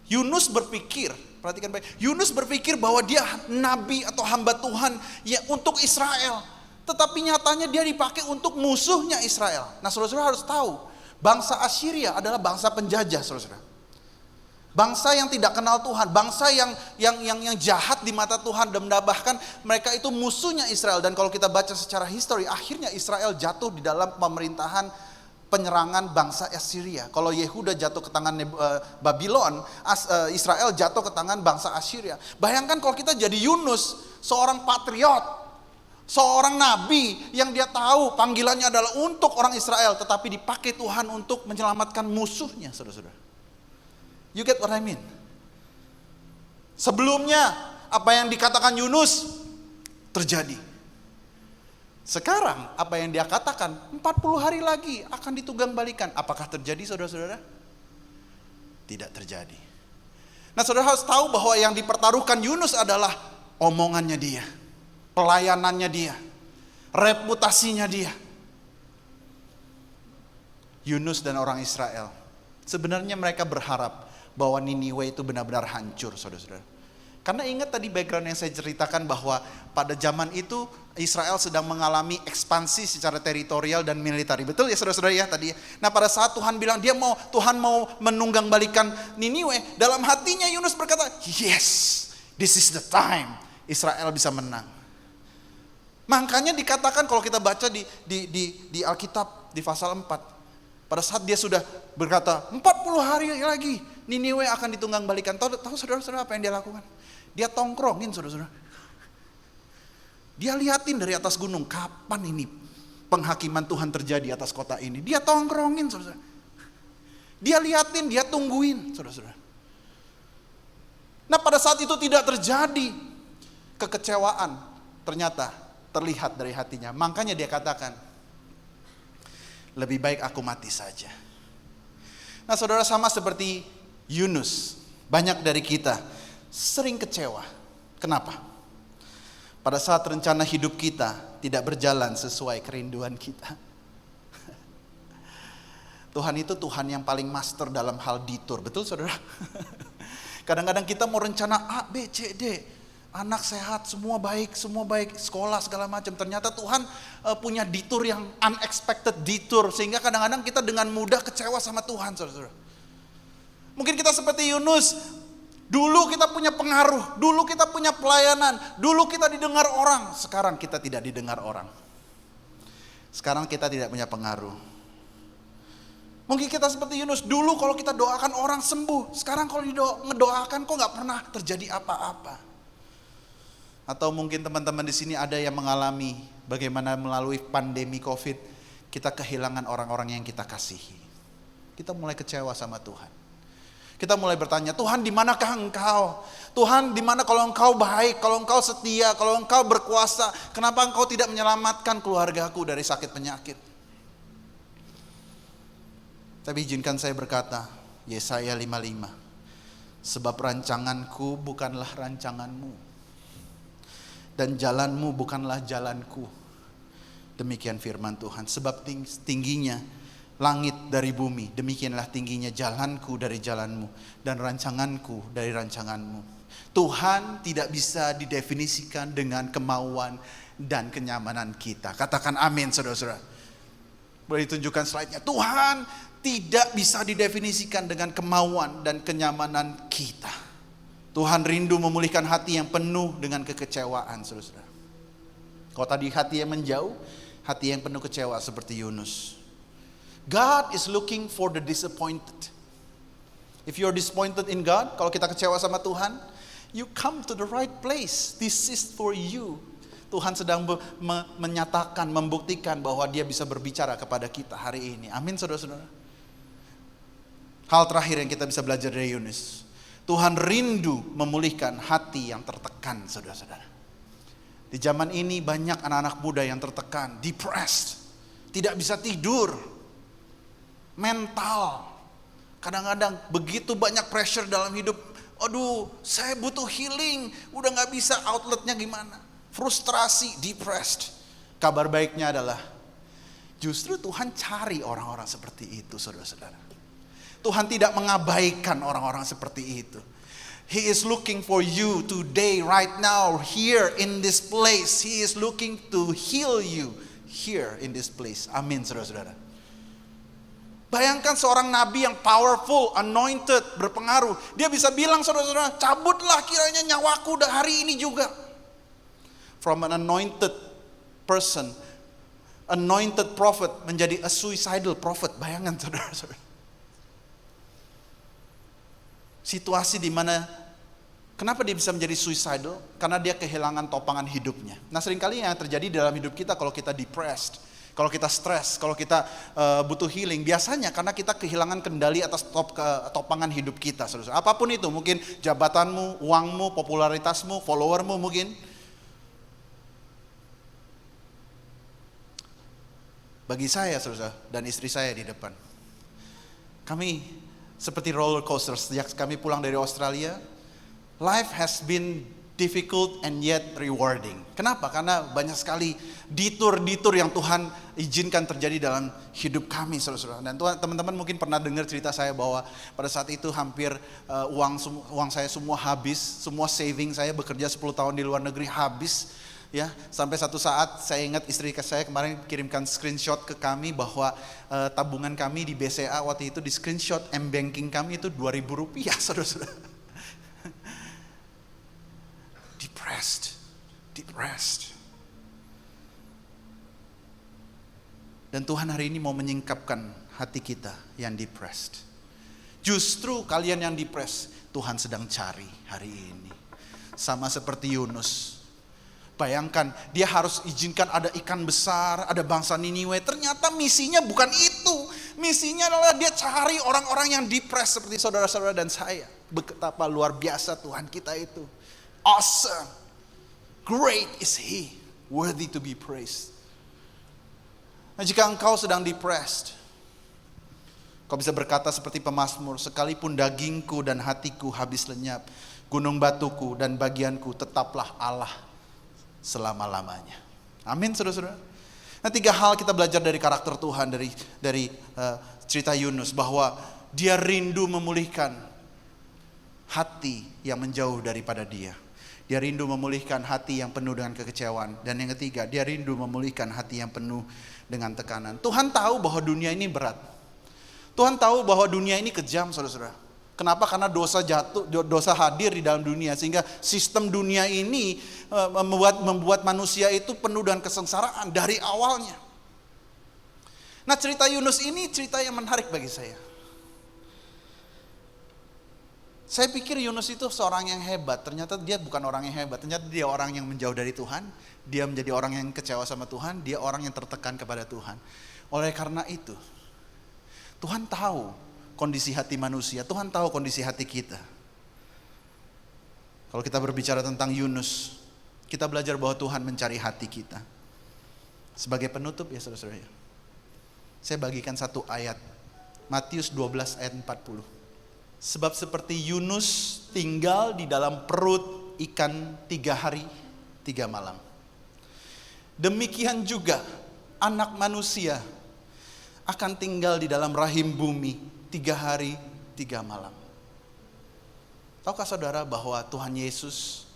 Yunus berpikir, perhatikan baik, Yunus berpikir bahwa dia nabi atau hamba Tuhan ya untuk Israel. Tetapi nyatanya dia dipakai untuk musuhnya Israel. Nah saudara-saudara harus tahu, bangsa Assyria adalah bangsa penjajah, saudara-saudara. Bangsa yang tidak kenal Tuhan, bangsa yang jahat di mata Tuhan, dan bahkan mereka itu musuhnya Israel. Dan kalau kita baca secara histori, akhirnya Israel jatuh di dalam pemerintahan penyerangan bangsa Assyria. Kalau Yehuda jatuh ke tangan Babylon, Israel jatuh ke tangan bangsa Assyria. Bayangkan kalau kita jadi Yunus, seorang patriot, seorang nabi yang dia tahu panggilannya adalah untuk orang Israel, tetapi dipakai Tuhan untuk menyelamatkan musuhnya, saudara-saudara. You get what I mean? Sebelumnya apa yang dikatakan Yunus terjadi. Sekarang apa yang dia katakan 40 hari lagi akan ditunggang balikan. Apakah terjadi, saudara-saudara? Tidak terjadi. Nah saudara harus tahu bahwa yang dipertaruhkan Yunus adalah omongannya dia, pelayanannya dia, reputasinya dia. Yunus dan orang Israel, sebenarnya mereka berharap bahwa Niniwe itu benar-benar hancur, saudara-saudara. Karena ingat tadi background yang saya ceritakan bahwa pada zaman itu Israel sedang mengalami ekspansi secara teritorial dan militer. Betul ya saudara-saudara ya tadi. Nah pada saat Tuhan bilang Tuhan mau menunggang balikan Niniwe, dalam hatinya Yunus berkata, yes, this is the time Israel bisa menang. Makanya dikatakan kalau kita baca di Alkitab di pasal 4, pada saat dia sudah berkata 40 hari lagi Niniwe akan ditunggang balikan. Tahu saudara-saudara apa yang dia lakukan? Dia tongkrongin, saudara-saudara. Dia liatin dari atas gunung, kapan ini penghakiman Tuhan terjadi atas kota ini. Dia tongkrongin, saudara. Dia liatin, dia tungguin, saudara-saudara. Nah pada saat itu tidak terjadi, kekecewaan ternyata terlihat dari hatinya. Makanya dia katakan, lebih baik aku mati saja. Nah saudara, sama seperti Yunus, banyak dari kita sering kecewa. Kenapa? Pada saat rencana hidup kita tidak berjalan sesuai kerinduan kita. Tuhan itu Tuhan yang paling master dalam hal detour, betul saudara? Kadang-kadang kita mau rencana A, B, C, D. Anak sehat, semua baik, sekolah segala macam. Ternyata Tuhan punya detour yang unexpected detour. Sehingga kadang-kadang kita dengan mudah kecewa sama Tuhan, saudara-saudara. Mungkin kita seperti Yunus. Dulu kita punya pengaruh, dulu kita punya pelayanan, dulu kita didengar orang. Sekarang kita tidak didengar orang. Sekarang kita tidak punya pengaruh. Mungkin kita seperti Yunus, dulu kalau kita doakan orang sembuh. Sekarang kalau ngedoakan kok gak pernah terjadi apa-apa. Atau mungkin teman-teman di sini ada yang mengalami bagaimana melalui pandemi COVID, kita kehilangan orang-orang yang kita kasihi. Kita mulai kecewa sama Tuhan. Kita mulai bertanya, Tuhan di manakah Engkau? Tuhan di mana kalau Engkau baik, kalau Engkau setia, kalau Engkau berkuasa, kenapa Engkau tidak menyelamatkan keluargaku dari sakit penyakit? Tapi izinkan saya berkata, Yesaya 55, sebab rancanganku bukanlah rancanganmu, dan jalanmu bukanlah jalanku. Demikian firman Tuhan. Sebab tingginya langit dari bumi, demikianlah tingginya jalanku dari jalanmu, dan rancanganku dari rancanganmu. Tuhan tidak bisa didefinisikan dengan kemauan dan kenyamanan kita. Katakan amin, saudara-saudara. Boleh ditunjukkan slide-nya. Tuhan tidak bisa didefinisikan dengan kemauan dan kenyamanan kita. Tuhan rindu memulihkan hati yang penuh dengan kekecewaan, saudara-saudara. Kalau tadi hati yang menjauh, hati yang penuh kecewa seperti Yunus. God is looking for the disappointed. If you're disappointed in God, kalau kita kecewa sama Tuhan, you come to the right place. This is for you. Tuhan sedang menyatakan, membuktikan bahwa Dia bisa berbicara kepada kita hari ini. Amin, saudara-saudara. Hal terakhir yang kita bisa belajar dari Yunus, Tuhan rindu memulihkan hati yang tertekan, saudara-saudara. Di zaman ini banyak anak-anak muda yang tertekan, depressed, tidak bisa tidur, mental. Kadang-kadang begitu banyak pressure dalam hidup. Aduh, saya butuh healing, udah gak bisa, outletnya gimana? Frustrasi, depressed. Kabar baiknya adalah justru Tuhan cari orang-orang seperti itu, saudara-saudara. Tuhan tidak mengabaikan orang-orang seperti itu. He is looking for you today, right now, here in this place. He is looking to heal you here in this place. Amin, saudara-saudara. Bayangkan seorang nabi yang powerful, anointed, berpengaruh. Dia bisa bilang, saudara-saudara, cabutlah kiranya nyawaku hari ini juga. From an anointed person, anointed prophet menjadi a suicidal prophet. Bayangkan, saudara-saudara. Situasi di mana, kenapa dia bisa menjadi suicidal? Karena dia kehilangan topangan hidupnya. Nah, seringkali yang terjadi dalam hidup kita kalau kita depressed, kalau kita stres, kalau kita butuh healing, biasanya karena kita kehilangan kendali atas topangan hidup kita. Saudara. Apapun itu, mungkin jabatanmu, uangmu, popularitasmu, followermu mungkin. Bagi saya, saudara, dan istri saya di depan, kami seperti roller coaster. Sejak kami pulang dari Australia, life has been difficult and yet rewarding. Kenapa? Karena banyak sekali detour yang Tuhan izinkan terjadi dalam hidup kami, saudara-saudara. Dan teman-teman mungkin pernah dengar cerita saya bahwa pada saat itu hampir uang saya semua habis, semua saving saya bekerja 10 tahun di luar negeri habis. Ya, sampai satu saat saya ingat istri saya kemarin kirimkan screenshot ke kami bahwa tabungan kami di BCA waktu itu di screenshot M-banking kami itu Rp2.000, saudara-saudara. Depressed. Dan Tuhan hari ini mau menyingkapkan hati kita yang depressed. Justru kalian yang depressed, Tuhan sedang cari hari ini. Sama seperti Yunus. Bayangkan, dia harus izinkan ada ikan besar, ada bangsa Niniwe. Ternyata misinya bukan itu. Misinya adalah dia cari orang-orang yang depressed seperti saudara-saudara dan saya. Betapa luar biasa Tuhan kita itu. Awesome. Great is He. Worthy to be praised. Nah, jika engkau sedang depressed, kau bisa berkata seperti pemazmur, sekalipun dagingku dan hatiku habis lenyap, gunung batuku dan bagianku tetaplah Allah selama-lamanya. Amin, saudara-saudara. Nah, 3 hal kita belajar dari karakter Tuhan dari cerita Yunus, bahwa dia rindu memulihkan hati yang menjauh daripada dia. Dia rindu memulihkan hati yang penuh dengan kekecewaan. Dan yang ketiga, dia rindu memulihkan hati yang penuh dengan tekanan. Tuhan tahu bahwa dunia ini berat. Tuhan tahu bahwa dunia ini kejam, saudara-saudara. Kenapa? Karena dosa hadir di dalam dunia, sehingga sistem dunia ini membuat manusia itu penuh dengan kesengsaraan dari awalnya. Nah, cerita Yunus ini cerita yang menarik bagi saya. Saya pikir Yunus itu seorang yang hebat. Ternyata dia bukan orang yang hebat. Ternyata dia orang yang menjauh dari Tuhan. Dia menjadi orang yang kecewa sama Tuhan. Dia orang yang tertekan kepada Tuhan. Oleh karena itu, Tuhan tahu kondisi hati manusia. Tuhan tahu kondisi hati kita. Kalau kita berbicara tentang Yunus, kita belajar bahwa Tuhan mencari hati kita. Sebagai penutup ya saudara-saudara, saya bagikan satu ayat. Matius 12 ayat 40. Sebab seperti Yunus tinggal di dalam perut ikan 3 hari 3 malam, demikian juga anak manusia akan tinggal di dalam rahim bumi 3 hari 3 malam. Tahukah saudara bahwa Tuhan Yesus,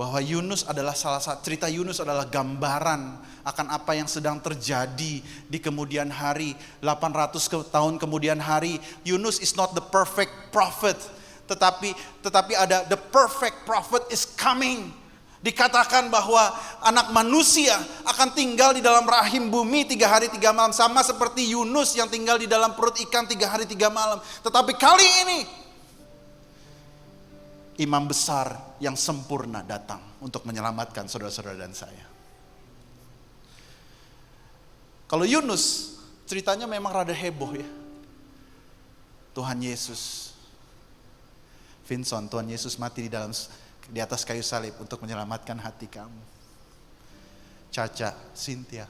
bahwa Yunus adalah cerita Yunus adalah gambaran akan apa yang sedang terjadi di kemudian hari, 800 tahun kemudian hari. Yunus is not the perfect prophet, tetapi ada the perfect prophet is coming. Dikatakan bahwa anak manusia akan tinggal di dalam rahim bumi 3 hari 3 malam, sama seperti Yunus yang tinggal di dalam perut ikan 3 hari 3 malam. Tetapi kali ini imam besar yang sempurna datang untuk menyelamatkan saudara-saudara dan saya. Kalau Yunus, ceritanya memang rada heboh ya. Tuhan Yesus, Vincent, Tuhan Yesus mati di atas kayu salib untuk menyelamatkan hati kamu. Caca, Cynthia,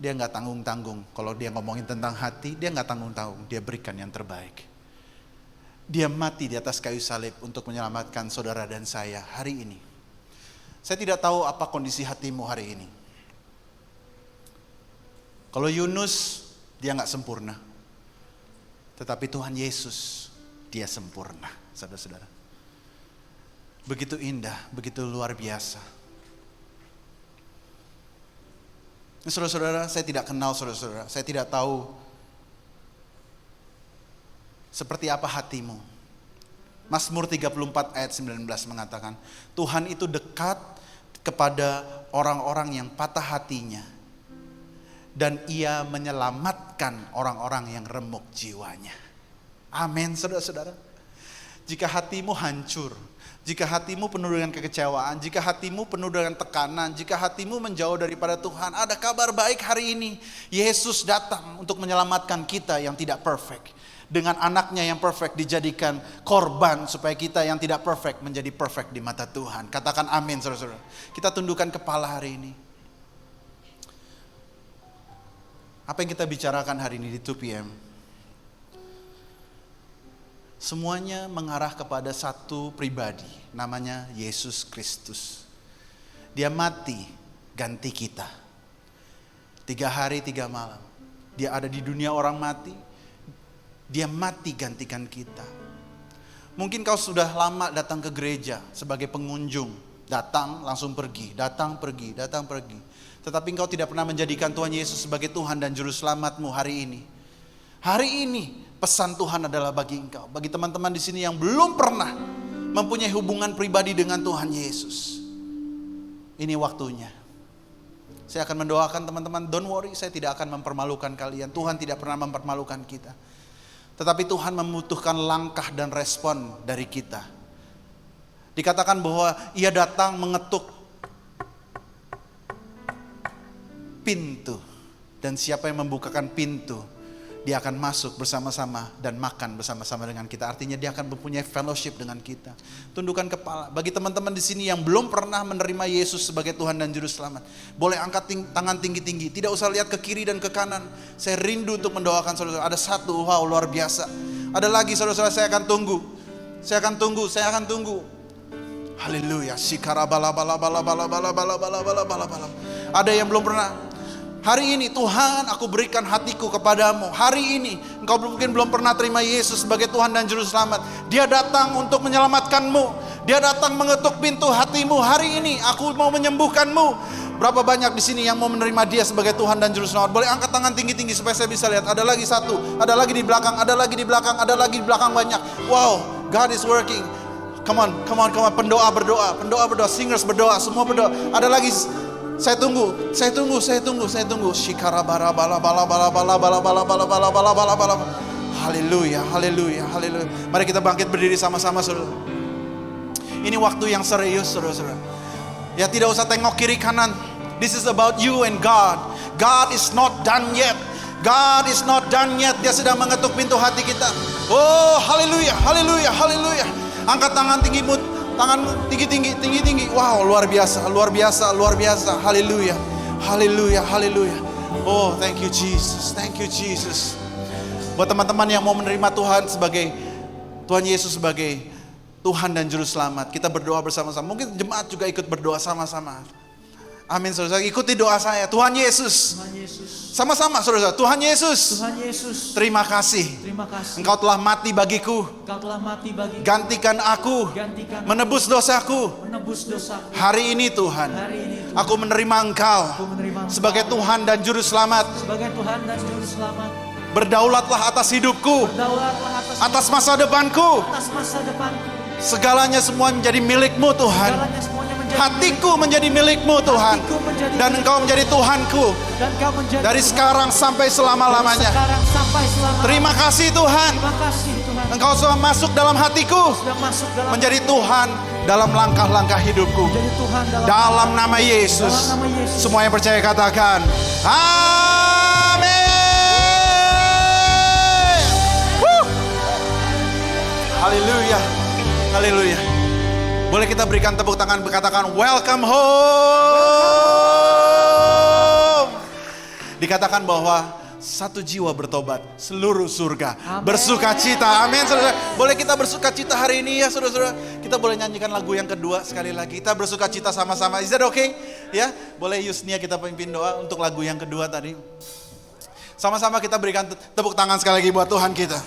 dia nggak tanggung-tanggung. Kalau dia ngomongin tentang hati, dia nggak tanggung-tanggung. Dia berikan yang terbaik. Dia mati di atas kayu salib untuk menyelamatkan saudara dan saya hari ini. Saya tidak tahu apa kondisi hatimu hari ini. Kalau Yunus, dia nggak sempurna. Tetapi Tuhan Yesus, dia sempurna, saudara-saudara. Begitu indah, begitu luar biasa. Saudara-saudara, saya tidak kenal saudara-saudara. Saya tidak tahu seperti apa hatimu. Mazmur 34 ayat 19 mengatakan, Tuhan itu dekat kepada orang-orang yang patah hatinya, dan Ia menyelamatkan orang-orang yang remuk jiwanya. Amin, saudara-saudara. Jika hatimu hancur, jika hatimu penuh dengan kekecewaan, jika hatimu penuh dengan tekanan, jika hatimu menjauh daripada Tuhan, ada kabar baik hari ini. Yesus datang untuk menyelamatkan kita yang tidak perfect. Dengan anaknya yang perfect dijadikan korban supaya kita yang tidak perfect menjadi perfect di mata Tuhan. Katakan amin, saudara-saudara. Kita tundukkan kepala hari ini. Apa yang kita bicarakan hari ini di 2PM? Semuanya mengarah kepada satu pribadi, namanya Yesus Kristus. Dia mati ganti kita. 3 hari 3 malam. Dia ada di dunia orang mati. Dia mati gantikan kita. Mungkin kau sudah lama datang ke gereja sebagai pengunjung. Datang langsung pergi, datang pergi, datang pergi. Tetapi engkau tidak pernah menjadikan Tuhan Yesus sebagai Tuhan dan Juru Selamatmu hari ini. Hari ini pesan Tuhan adalah bagi engkau. Bagi teman-teman di sini yang belum pernah mempunyai hubungan pribadi dengan Tuhan Yesus. Ini waktunya. Saya akan mendoakan teman-teman, don't worry, saya tidak akan mempermalukan kalian. Tuhan tidak pernah mempermalukan kita. Tetapi Tuhan membutuhkan langkah dan respon dari kita. Dikatakan bahwa ia datang mengetuk pintu. Dan siapa yang membukakan pintu, dia akan masuk bersama-sama dan makan bersama-sama dengan kita. Artinya dia akan mempunyai fellowship dengan kita. Tundukkan kepala. Bagi teman-teman di sini yang belum pernah menerima Yesus sebagai Tuhan dan Juru Selamat, boleh angkat tangan tinggi-tinggi. Tidak usah lihat ke kiri dan ke kanan. Saya rindu untuk mendoakan saudara-saudara. Ada satu, wow luar biasa. Ada lagi saudara-saudara, saya akan tunggu. Saya akan tunggu, saya akan tunggu. Haleluya. Ada yang belum pernah. Hari ini Tuhan, aku berikan hatiku kepadamu. Hari ini engkau mungkin belum pernah terima Yesus sebagai Tuhan dan Juru Selamat. Dia datang untuk menyelamatkanmu. Dia datang mengetuk pintu hatimu. Hari ini aku mau menyembuhkanmu. Berapa banyak di sini yang mau menerima Dia sebagai Tuhan dan Juru Selamat? Boleh angkat tangan tinggi-tinggi supaya saya bisa lihat. Ada lagi satu, ada lagi di belakang, ada lagi di belakang, ada lagi di belakang banyak. Wow, God is working. Come on. Pendoa berdoa, singers berdoa, semua berdoa. Ada lagi. Saya tunggu. Shikarabara bala bala bala bala bala bala bala bala bala bala bala. Haleluya. Mari kita bangkit berdiri sama-sama, saudara. Ini waktu yang serius, saudara-saudara. Ya, tidak usah tengok kiri kanan. This is about you and God. God is not done yet. Dia sedang mengetuk pintu hati kita. Oh, haleluya. Angkat tangan tinggimu. Tangan tinggi. Wow, luar biasa. Haleluya. Oh, thank you Jesus. Buat teman-teman yang mau menerima Tuhan Yesus sebagai Tuhan dan Juru Selamat, kita berdoa bersama-sama. Mungkin jemaat juga ikut berdoa sama-sama. Amin, saudara. Ikuti doa saya. Tuhan Yesus. Sama-sama, saudara. Tuhan Yesus. Terima kasih. Engkau telah mati bagiku. Gantikan aku. Menebus dosaku. Hari ini Tuhan, aku menerima Engkau sebagai Tuhan dan Juru Selamat. Berdaulatlah atas hidupku. Atas masa depanku. Segalanya semua menjadi milik-Mu Tuhan. Hatiku menjadi milik-Mu Tuhan. Dan Engkau menjadi Tuhanku. Dari sekarang sampai selama-lamanya. Terima kasih Tuhan. Engkau sudah masuk dalam hatiku. Menjadi Tuhan dalam langkah-langkah hidupku. Dalam nama Yesus. Semua yang percaya katakan amin. Haleluya. Boleh kita berikan tepuk tangan, berkatakan welcome home. Dikatakan bahwa satu jiwa bertobat, seluruh surga bersukacita. Amin, saudara. Boleh kita bersukacita hari ini ya, saudara-saudara. Kita boleh nyanyikan lagu yang kedua sekali lagi. Kita bersukacita sama-sama. Is that okay? Ya, boleh Yusnia kita pimpin doa untuk lagu yang kedua tadi. Sama-sama kita berikan tepuk tangan sekali lagi buat Tuhan kita.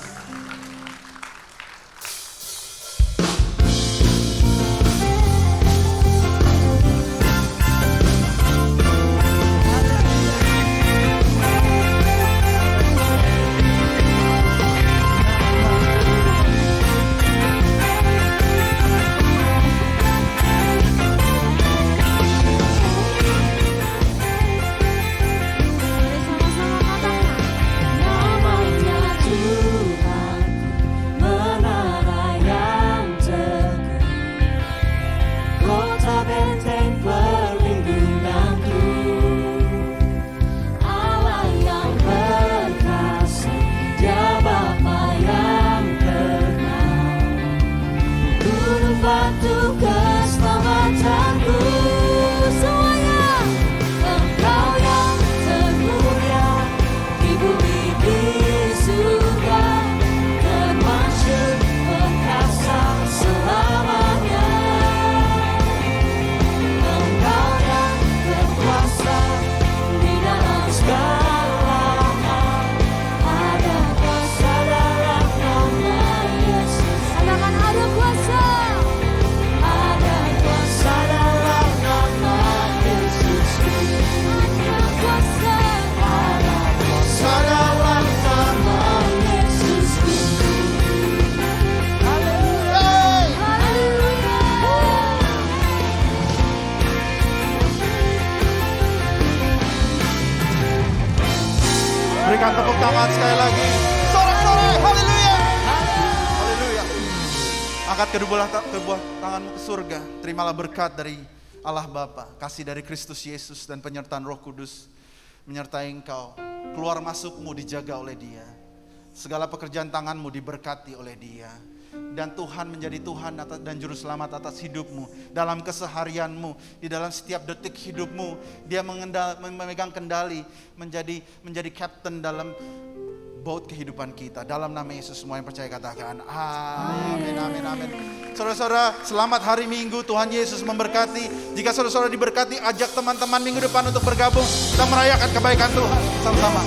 Berikan tepuk tangan sekali lagi. Sorak-sorai, haleluya. Haleluya. Angkat kedua tanganmu ke surga. Terimalah berkat dari Allah Bapa, kasih dari Kristus Yesus dan penyertaan Roh Kudus menyertai engkau. Keluar masukmu dijaga oleh Dia. Segala pekerjaan tanganmu diberkati oleh Dia. Dan Tuhan menjadi Tuhan dan Juru Selamat atas hidupmu. Dalam keseharianmu, di dalam setiap detik hidupmu. Dia memegang kendali, menjadi kapten dalam boat kehidupan kita. Dalam nama Yesus semua yang percaya katakan amin, amin, amin. Saudara-saudara, selamat hari Minggu. Tuhan Yesus memberkati. Jika saudara-saudara diberkati, ajak teman-teman minggu depan untuk bergabung. Kita merayakan kebaikan Tuhan sama-sama.